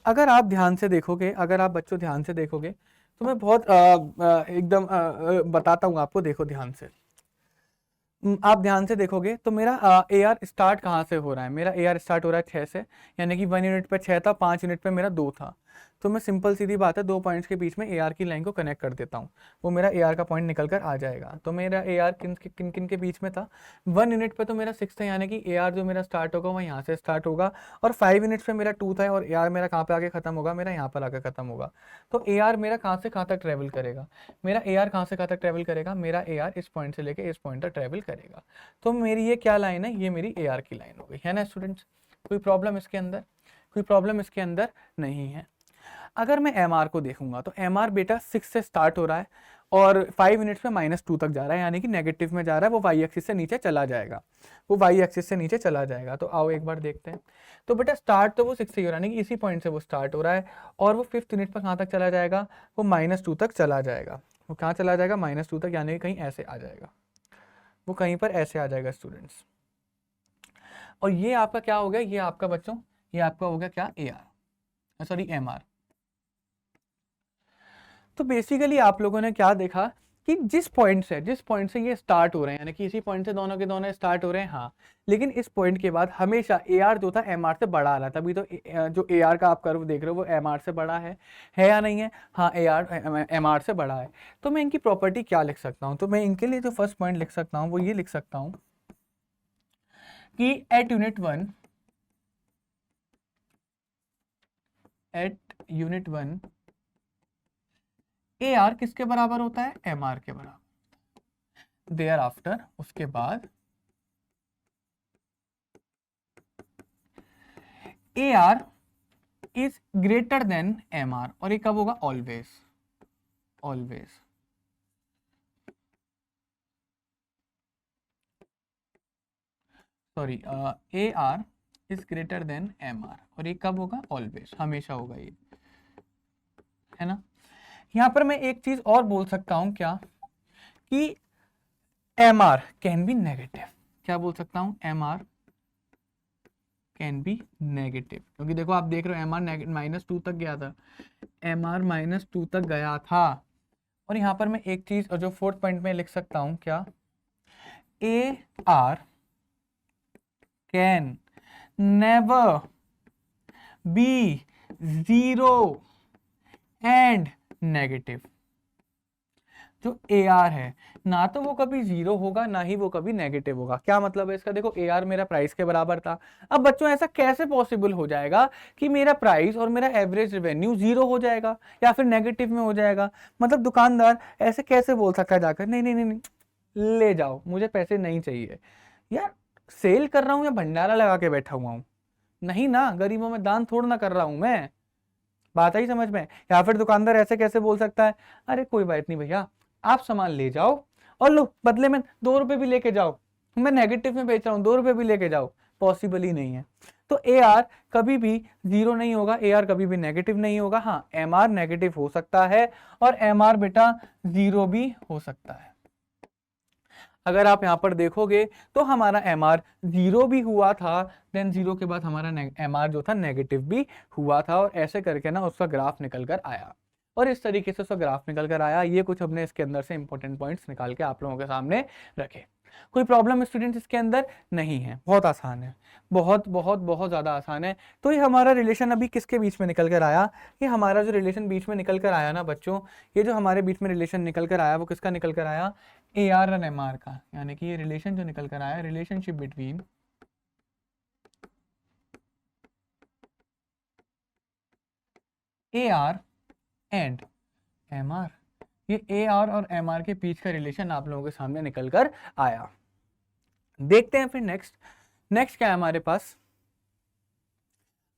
Speaker 1: अगर आप ध्यान से देखोगे, अगर आप बच्चों ध्यान से देखोगे तो मैं बहुत एकदम बताता हूँ आपको, देखो ध्यान से। आप ध्यान से देखोगे तो मेरा AR स्टार्ट कहाँ से हो रहा है, मेरा AR स्टार्ट हो रहा है 6 से, यानी कि 1 यूनिट पे 6 था, 5 यूनिट पे मेरा 2 था। तो मैं सिंपल सीधी बात है, 2 पॉइंट्स के बीच में AR की लाइन को कनेक्ट कर देता हूँ, वो मेरा AR का पॉइंट निकल कर आ जाएगा। तो मेरा AR किन किन के बीच में था, 1 यूनिट पे तो मेरा 6 था, यानी कि AR जो मेरा स्टार्ट होगा वो यहाँ से स्टार्ट होगा, और 5 यूनिट्स पे मेरा 2 था, और AR मेरा कहाँ पे आके खत्म होगा, मेरा यहाँ पर आकर खत्म होगा। तो AR मेरा कहाँ से कहाँ तक ट्रेवल करेगा, मेरा AR कहाँ से कहाँ तक ट्रेवल करेगा, मेरा AR इस पॉइंट से लेके इस पॉइंट तक ट्रेवल करेगा। तो मेरी ये क्या लाइन है, ये मेरी AR की लाइन हो गई है ना स्टूडेंट्स। कोई प्रॉब्लम इसके अंदर, कोई प्रॉब्लम इसके अंदर नहीं है। अगर मैं MR को देखूंगा तो MR बेटा 6 से स्टार्ट हो रहा है और 5 मिनट्स में -2 तक जा रहा है, यानी कि नेगेटिव में जा रहा है, वो वाई एक्सिस से नीचे चला जाएगा, वो वाई एक्सिस से नीचे चला जाएगा। तो आओ एक बार देखते हैं। तो बेटा स्टार्ट तो वो 6 से ही हो रहा है, यानी कि इसी पॉइंट से वो स्टार्ट हो रहा है, और वो 5th यूनिट पर कहाँ तक चला जाएगा, वो -2 तक चला जाएगा। वो कहाँ चला जाएगा, -2 तक, यानी कि कहीं ऐसे आ जाएगा, वो कहीं पर ऐसे आ जाएगा स्टूडेंट्स। और ये आपका क्या हो गया, ये आपका बच्चों, ये आपका हो गया क्या, AR, सॉरी MR। तो बेसिकली आप लोगों ने क्या देखा कि जिस पॉइंट से ये स्टार्ट हो रहे हैं, यानी कि इसी पॉइंट से दोनों के दोनों स्टार्ट हो रहे हैं, हाँ, लेकिन इस पॉइंट के बाद हमेशा AR जो था MR से बड़ा आ रहा था। तभी तो जो AR का आप कर्व देख रहे हो वो MR से बड़ा है या नहीं है, हाँ, AR MR से बड़ा है। तो मैं इनकी प्रॉपर्टी क्या लिख सकता हूँ, तो मैं इनके लिए जो फर्स्ट पॉइंट लिख सकता हूँ वो ये लिख सकता हूँ कि एट यूनिट वन AR किसके बराबर होता है, MR के बराबर। देयर आफ्टर उसके बाद AR is greater than MR, और ये कब होगा, always, always. Sorry, AR is greater than MR, और ये कब होगा, ऑलवेज, हमेशा होगा ये, है ना। यहां पर मैं एक चीज और बोल सकता हूं क्या, कि MR कैन बी नेगेटिव। क्या बोल सकता हूं, MR कैन बी नेगेटिव, क्योंकि देखो आप देख रहे हो MR -2 तक गया था, MR -2 तक गया था। और यहां पर मैं एक चीज जो फोर्थ पॉइंट में लिख सकता हूं क्या, AR can never be zero and negative. जो AR है ना तो वो कभी जीरो होगा, ना ही वो कभी नेगेटिव होगा। क्या मतलब है इसका, देखो AR मेरा प्राइस के बराबर था। अब बच्चों ऐसा कैसे पॉसिबल हो जाएगा कि मेरा प्राइस और मेरा एवरेज रेवेन्यू जीरो हो जाएगा या फिर नेगेटिव में हो जाएगा, मतलब दुकानदार ऐसे कैसे बोल सकता है जाकर, नहीं नहीं नहीं नहीं, ले जाओ, मुझे पैसे नहीं चाहिए। यार सेल कर रहा हूँ या भंडारा लगा के बैठा हुआ हूँ, नहीं ना, गरीबों में दान थोड़ा ना कर रहा हूं मैं, बात आई समझ में। या फिर दुकानदार ऐसे कैसे बोल सकता है, अरे कोई बात नहीं भैया, आप सामान ले जाओ और लो, बदले में 2 रुपए भी लेके जाओ, मैं नेगेटिव में बेच रहा हूँ, 2 रुपए भी लेके जाओ, पॉसिबल ही नहीं है। तो AR कभी भी जीरो नहीं होगा, AR कभी भी नेगेटिव नहीं होगा। हाँ, MR नेगेटिव हो सकता है और MR बेटा जीरो भी हो सकता है। अगर आप यहाँ पर देखोगे तो हमारा MR जीरो भी हुआ था, देन जीरो के बाद हमारा MR जो था नेगेटिव भी हुआ था, और ऐसे करके ना उसका ग्राफ निकल कर आया, और इस तरीके से उसका ग्राफ निकल कर आया। ये कुछ हमने इसके अंदर से इंपॉर्टेंट पॉइंट्स निकाल के आप लोगों के सामने रखे। कोई प्रॉब्लम स्टूडेंट्स इसके अंदर नहीं है, बहुत आसान है, बहुत बहुत बहुत ज़्यादा आसान है। तो ये हमारा रिलेशन अभी किसके बीच में निकल कर आया, ये हमारा जो रिलेशन बीच में निकल कर आया ना बच्चों, ये जो हमारे बीच में रिलेशन निकल कर आया वो किसका निकल कर आया, AR और MR का। यानी कि ये रिलेशन जो निकल कर आया, relationship between AR and MR, ये AR और MR के बीच का रिलेशन आप लोगों के सामने निकल कर आया। देखते हैं फिर नेक्स्ट क्या है हमारे पास।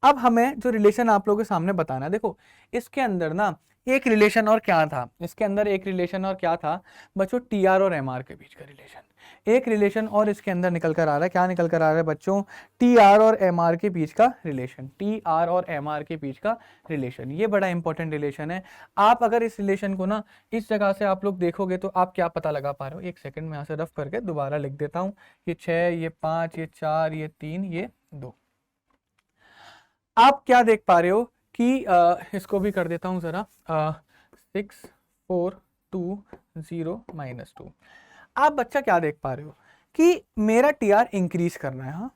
Speaker 1: अब हमें जो रिलेशन आप लोगों के सामने बताना है, देखो इसके अंदर ना एक रिलेशन और क्या था, इसके अंदर एक रिलेशन और क्या था बच्चों, TR और MR के बीच का रिलेशन। एक रिलेशन और इसके अंदर निकल कर आ रहा है। क्या निकल कर आ रहा है बच्चों? टी आर और एम आर के बीच का रिलेशन, टी आर और एम आर के बीच का रिलेशन। ये बड़ा इंपॉर्टेंट रिलेशन है। आप अगर इस रिलेशन को ना इस जगह से आप लोग देखोगे तो आप क्या पता लगा पा रहे हो? एक सेकंड में यहाँ से रफ करके दोबारा लिख देता हूँ। ये 6, ये 5, ये 4, ये 3, ये 2। आप क्या देख पा रहे हो कि इसको भी कर देता हूँ जरा, 6 4 2 0 -2। आप बच्चा क्या देख पा रहे हो कि मेरा टी आर इंक्रीज करना है। हाँ,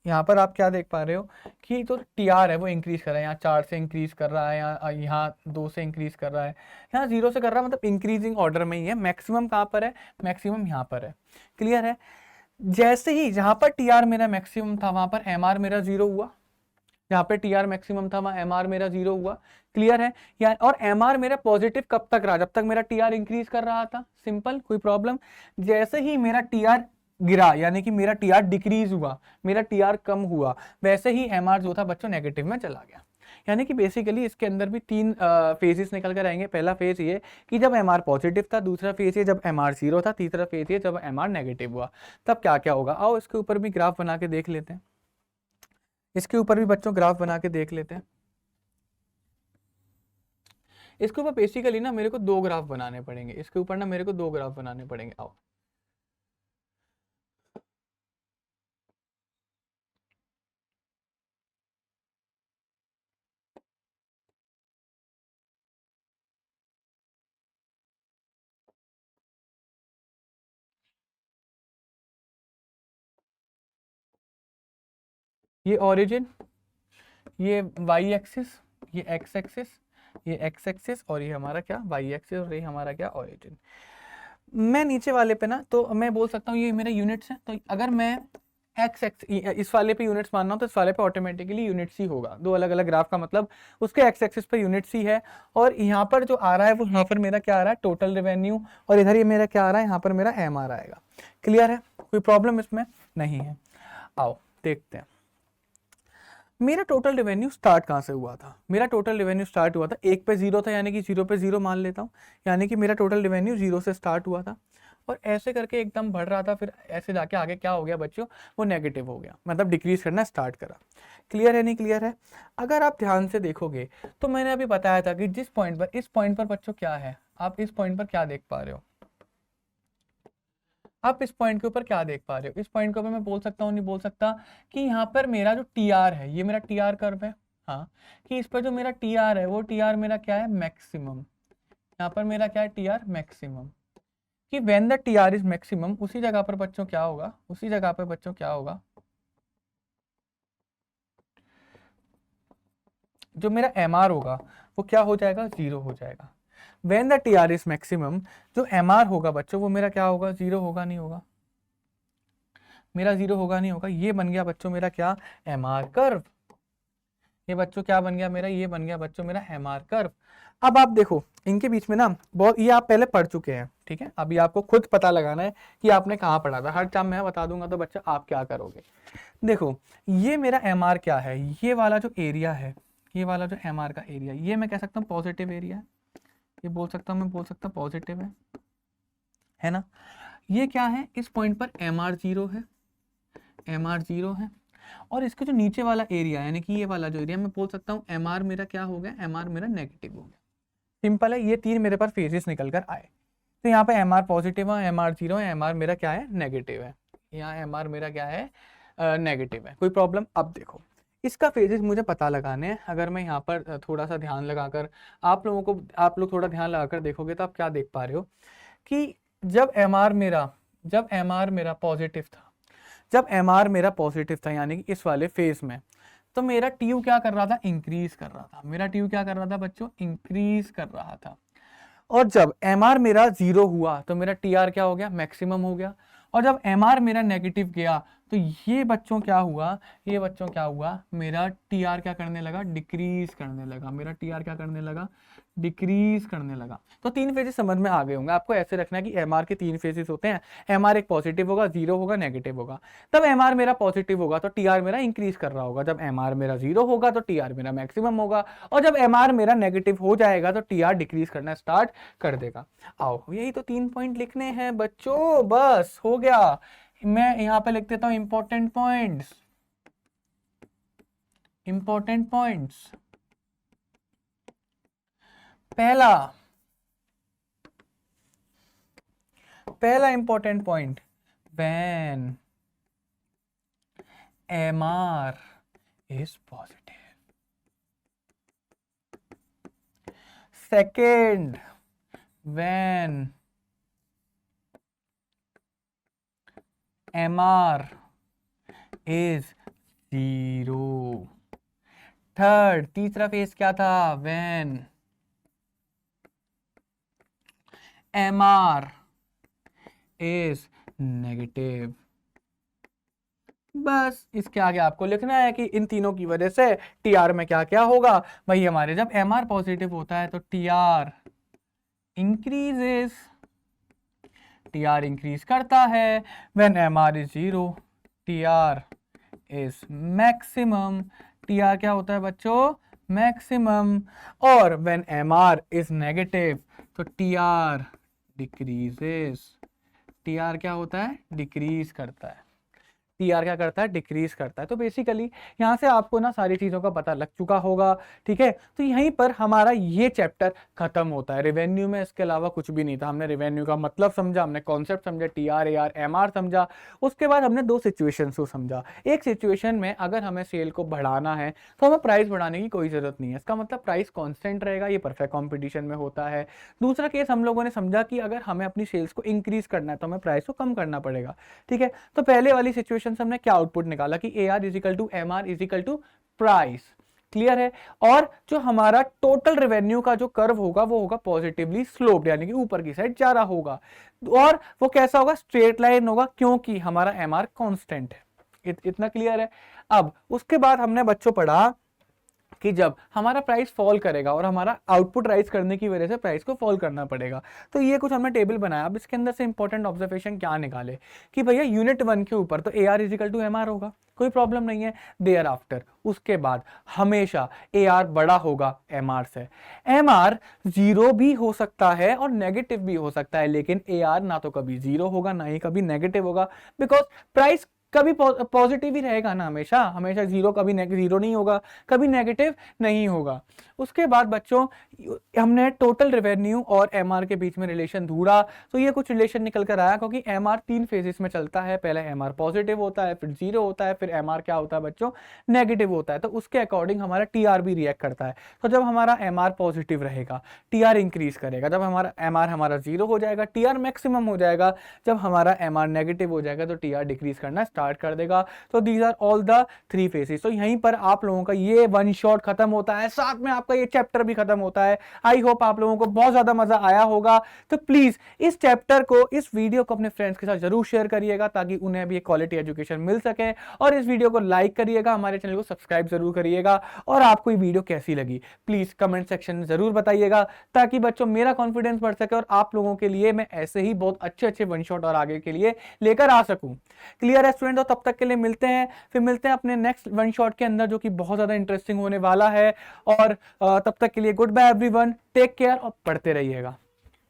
Speaker 1: यहाँ पर आप क्या देख पा रहे हो कि तो टी आर है वो इंक्रीज कर रहा है। यहाँ 4 से इंक्रीज कर रहा है, यहाँ 2 से इंक्रीज कर रहा है, यहाँ 0 से कर रहा है, मतलब इंक्रीजिंग ऑर्डर में ही है। मैक्सिमम कहाँ पर है? मैक्सिमम यहाँ पर है। क्लियर है? जैसे ही जहाँ पर टी आर मेरा मैक्सिमम था वहां पर एम आर मेरा 0 हुआ। यहाँ पे टी आर मैक्सिमम था वहां एम आर मेरा 0 हुआ। क्लियर है? या और एम आर मेरा पॉजिटिव कब तक रहा? जब तक मेरा टी आर इंक्रीज कर रहा था। सिंपल, कोई प्रॉब्लम। जैसे ही मेरा टी आर गिरा, यानी कि मेरा टी आर डिक्रीज हुआ, मेरा टी आर कम हुआ, वैसे ही एम आर जो था बच्चों नेगेटिव में चला गया। यानी कि बेसिकली इसके अंदर भी 3 फेजेस निकल कर आएंगे। पहला फेज ये कि जब एम आर पॉजिटिव था, दूसरा फेज ये जब एम आर 0 था, तीसरा फेज ये जब एम आर नेगेटिव हुआ। तब क्या क्या होगा? आओ इसके ऊपर भी ग्राफ बना के देख लेते हैं। इसके ऊपर भी बच्चों ग्राफ बना के देख लेते हैं। इसके ऊपर बेसिकली ना मेरे को 2 ग्राफ बनाने पड़ेंगे। इसके ऊपर ना मेरे को 2 ग्राफ बनाने पड़ेंगे। आओ ये ओरिजिन, ये वाई एक्सिस, ये एक्स एक्सिस, ये एक्स एक्सिस, और ये हमारा क्या? वाई एक्सिस, और ये हमारा क्या? ओरिजिन। मैं नीचे वाले पे ना तो मैं बोल सकता हूँ ये मेरे यूनिट्स हैं। तो अगर मैं एक्स एक्स इस वाले पे यूनिट्स मानना हो तो इस वाले पे ऑटोमेटिकली यूनिट्स ही होगा। 2 अलग अलग ग्राफ का मतलब उसके एक्स एक्सिस पे यूनिट्स ही है। और यहाँ पर जो आ रहा है वो यहाँ पर मेरा क्या आ रहा है? Total revenue. और इधर ये मेरा क्या आ रहा है? यहाँ पर मेरा एम आर आएगा। क्लियर है? कोई प्रॉब्लम इसमें नहीं है। आओ देखते हैं मेरा टोटल रेवेन्यू स्टार्ट कहाँ से हुआ था। मेरा टोटल रेवेन्यू स्टार्ट हुआ था 1 पे 0 था, यानी कि 0 पे 0 मान लेता हूँ। यानी कि मेरा टोटल रेवेन्यू 0 से स्टार्ट हुआ था और ऐसे करके एकदम बढ़ रहा था। फिर ऐसे जाके आगे क्या हो गया बच्चों? वो नेगेटिव हो गया, मतलब डिक्रीज करना स्टार्ट करा। क्लियर है? नहीं क्लियर है? अगर आप ध्यान से देखोगे तो मैंने अभी बताया था कि जिस पॉइंट पर, इस पॉइंट पर बच्चों क्या है, आप इस पॉइंट पर क्या देख पा रहे हो? आप इस पॉइंट के ऊपर क्या देख पा रहे हो? इस पॉइंट के ऊपर मैं बोल सकता हूँ, नहीं बोल सकता, कि यहाँ पर मेरा जो टी आर है, ये मेरा टी आर कर्व है। हाँ, कि इस पर जो मेरा टी आर है वो टी आर मेरा क्या है? मैक्सिमम। यहाँ पर मेरा क्या है? T R maximum. कि when the T R is maximum, उसी जगह पर बच्चों क्या होगा? उसी जगह पर बच्चों क्या होगा? जो मेरा एम आर होगा वो क्या हो जाएगा? 0 हो जाएगा। When the T R is maximum, जो एम आर होगा बच्चों वो मेरा क्या होगा? 0 होगा, नहीं होगा? मेरा 0 होगा, नहीं होगा? ये बन गया बच्चों मेरा क्या? M R curve. ये बच्चों क्या बन गया मेरा? ये बन गया बच्चों मेरा एम आर कर्व। अब आप देखो इनके बीच में ना बहुत, ये आप पहले पढ़ चुके हैं, ठीक है? अभी आपको खुद पता लगाना है कि आपने कहाँ पढ़ा था। हर टाइम मैं बता दूंगा तो बच्चा आप क्या करोगे। देखो ये मेरा एम आर क्या है? ये वाला जो एरिया है, ये वाला जो एम आर का एरिया, ये मैं कह सकता हूँ पॉजिटिव एरिया है। ये बोल सकता हूँ, मैं बोल सकता हूँ पॉजिटिव है ना? ये क्या है? इस पॉइंट पर एम आर 0 है, एम आर 0 है। और इसके जो नीचे वाला एरिया यानी कि ये वाला जो एरिया, मैं बोल सकता हूँ एम आर मेरा क्या हो गया? एम आर मेरा नेगेटिव हो गया। सिंपल है, ये 3 मेरे पास फेजेस निकल कर आए। तो यहाँ पे एम आर पॉजिटिव है, एम आर 0 है, एम आर मेरा क्या है? नेगेटिव है। यहाँ एम आर मेरा क्या है? नेगेटिव है। कोई प्रॉब्लम? अब देखो इसका फेजेस मुझे पता लगाने हैं। अगर मैं यहाँ पर थोड़ा सा ध्यान लगाकर आप लोग थोड़ा ध्यान लगाकर देखोगे तो आप क्या देख पा रहे हो कि जब एम आर मेरा पॉजिटिव था, जब एम आर मेरा पॉजिटिव था यानी कि इस वाले फेज में, तो मेरा टी यू क्या कर रहा था? इंक्रीज कर रहा था। मेरा टी यू क्या कर रहा था बच्चों? इंक्रीज कर रहा था। और जब एम आर मेरा 0 हुआ तो मेरा टी आर क्या हो गया? मैक्सिमम हो गया। और जब एम आर मेरा नेगेटिव गया तो ये बच्चों क्या हुआ, ये बच्चों क्या हुआ, मेरा टी आर क्या करने लगा, डिक्रीज करने लगा, मेरा टी आर क्या करने लगा, डिक्रीज करने लगा। तो 3 फेजेस समझ में आ गए होंगे। आपको ऐसे रखना है कि एम आर के 3 फेजेस होते हैं, एम आर एक पॉजिटिव होगा, जीरो होगा, नेगेटिव होगा। तब एम आर मेरा पॉजिटिव होगा तो टी आर मेरा इंक्रीज कर रहा होगा, जब एम आर मेरा जीरो होगा तो टी आर मेरा मैक्सिमम होगा, और जब एम आर मेरा नेगेटिव हो जाएगा तो टी आर डिक्रीज करना स्टार्ट कर देगा। आओ, यही तो 3 पॉइंट लिखने हैं बच्चों, बस हो गया। मैं यहां पे लिख देता हूं इंपॉर्टेंट पॉइंट्स, इंपॉर्टेंट पॉइंट्स। पहला important point, when MR is positive. Second, when MR is zero. Third, तीसरा फेज क्या था, when MR is negative। बस इसके आगे आपको लिखना है कि इन तीनों की वजह से टीआर में क्या क्या होगा। भाई हमारे जब एमआर पॉजिटिव होता है तो टीआर इंक्रीजेस, टीआर इंक्रीज करता है। When MR is zero, TR is maximum, TR क्या होता है बच्चों, मैक्सिमम। और व्हेन एमआर इज नेगेटिव तो टीआर डिक्रीजेस, टीआर क्या होता है, डिक्रीज करता है, टीआर क्या करता है, डिक्रीज करता है। तो बेसिकली यहाँ से आपको ना सारी चीज़ों का पता लग चुका होगा, ठीक है। तो यहीं पर हमारा ये चैप्टर खत्म होता है। रेवेन्यू में इसके अलावा कुछ भी नहीं था। हमने रेवेन्यू का मतलब समझा, हमने कॉन्सेप्ट समझा, टीआर एआर एमआर समझा। उसके बाद हमने 2 सिचुएशन को समझा। एक सिचुएशन में अगर हमें सेल को बढ़ाना है तो हमें प्राइस बढ़ाने की कोई ज़रूरत नहीं है, इसका मतलब प्राइस कॉन्स्टेंट रहेगा, ये परफेक्ट कॉम्पिटिशन में होता है। दूसरा केस हम लोगों ने समझा कि अगर हमें अपनी सेल्स को इंक्रीज करना है तो हमें प्राइस को कम करना पड़ेगा, ठीक है। तो पहले वाली सिचुएशन से हमने क्या आउटपुट निकाला कि AR is equal to MR is equal to price, clear है। और जो हमारा टोटल रेवेन्यू का जो कर्व होगा वो होगा पॉजिटिवली स्लोप्ड, यानी कि ऊपर की साइड जा रहा होगा। और वो कैसा होगा, स्ट्रेट लाइन होगा, क्योंकि हमारा MR कांस्टेंट है। इतना क्लियर है। अब उसके बाद हमने बच्चों पढ़ा कि जब हमारा प्राइस फॉल करेगा और हमारा आउटपुट राइज करने की वजह से प्राइस को फॉल करना पड़ेगा। तो ये कुछ हमने टेबल बनाया। अब इसके अंदर से इंपॉर्टेंट ऑब्जर्वेशन क्या निकाले कि भैया यूनिट 1 के ऊपर तो AR इजिकल टू MR होगा, कोई प्रॉब्लम नहीं है। देयर आफ्टर उसके बाद हमेशा AR बड़ा होगा MR से। MR जीरो भी हो सकता है और नेगेटिव भी हो सकता है, लेकिन AR ना तो कभी जीरो होगा ना ही कभी नेगेटिव होगा, बिकॉज प्राइस कभी पॉजिटिव ही रहेगा ना, हमेशा हमेशा जीरो, कभी जीरो नहीं होगा, कभी नेगेटिव नहीं होगा। उसके बाद बच्चों हमने टोटल रेवेन्यू और एमआर के बीच में रिलेशन ढूंढा। तो ये कुछ रिलेशन निकल कर आया, क्योंकि एमआर 3 फेजेस में चलता है। पहले एमआर पॉजिटिव होता है, फिर जीरो होता है, फिर एमआर क्या होता है बच्चों, नेगेटिव होता है। तो उसके अकॉर्डिंग हमारा टीआर भी रिएक्ट करता है। तो जब हमारा एमआर पॉजिटिव रहेगा टीआर इंक्रीज करेगा, जब हमारा एमआर हमारा जीरो हो जाएगा टीआर मैक्सिमम हो जाएगा, जब हमारा एमआर नेगेटिव हो जाएगा तो टीआर डिक्रीज करना स्टार्ट कर देगा। तो these are all the 3 phases. तो यहीं पर आप लोगों का ये वन शॉट खत्म होता है, साथ में आपका ये चैप्टर भी खत्म होता है। आई होप आप लोगों को बहुत ज्यादा मजा आया होगा। तो प्लीज इस चैप्टर को, इस वीडियो को अपने फ्रेंड्स के साथ जरूर शेयर करिएगा ताकि उन्हें भी एक क्वालिटी एजुकेशन मिल सके। और इस वीडियो को लाइक करिएगा, हमारे चैनल को सब्सक्राइब जरूर करिएगा। और आपको ये वीडियो कैसी लगी प्लीज कमेंट सेक्शन में जरूर बताइएगा, ताकि बच्चों मेरा कॉन्फिडेंस बढ़ सके और आप लोगों के लिए मैं ऐसे ही बहुत अच्छे अच्छे वन शॉट और आगे के लिए लेकर आ सकूं। क्लियर है स्टूडेंट? तो तब तक के लिए मिलते हैं, फिर मिलते हैं अपने नेक्स्ट वन शॉट के अंदर, जो कि बहुत ज्यादा इंटरेस्टिंग होने वाला है। और तब तक के लिए goodbye everyone, take care और पढ़ते रहिएगा।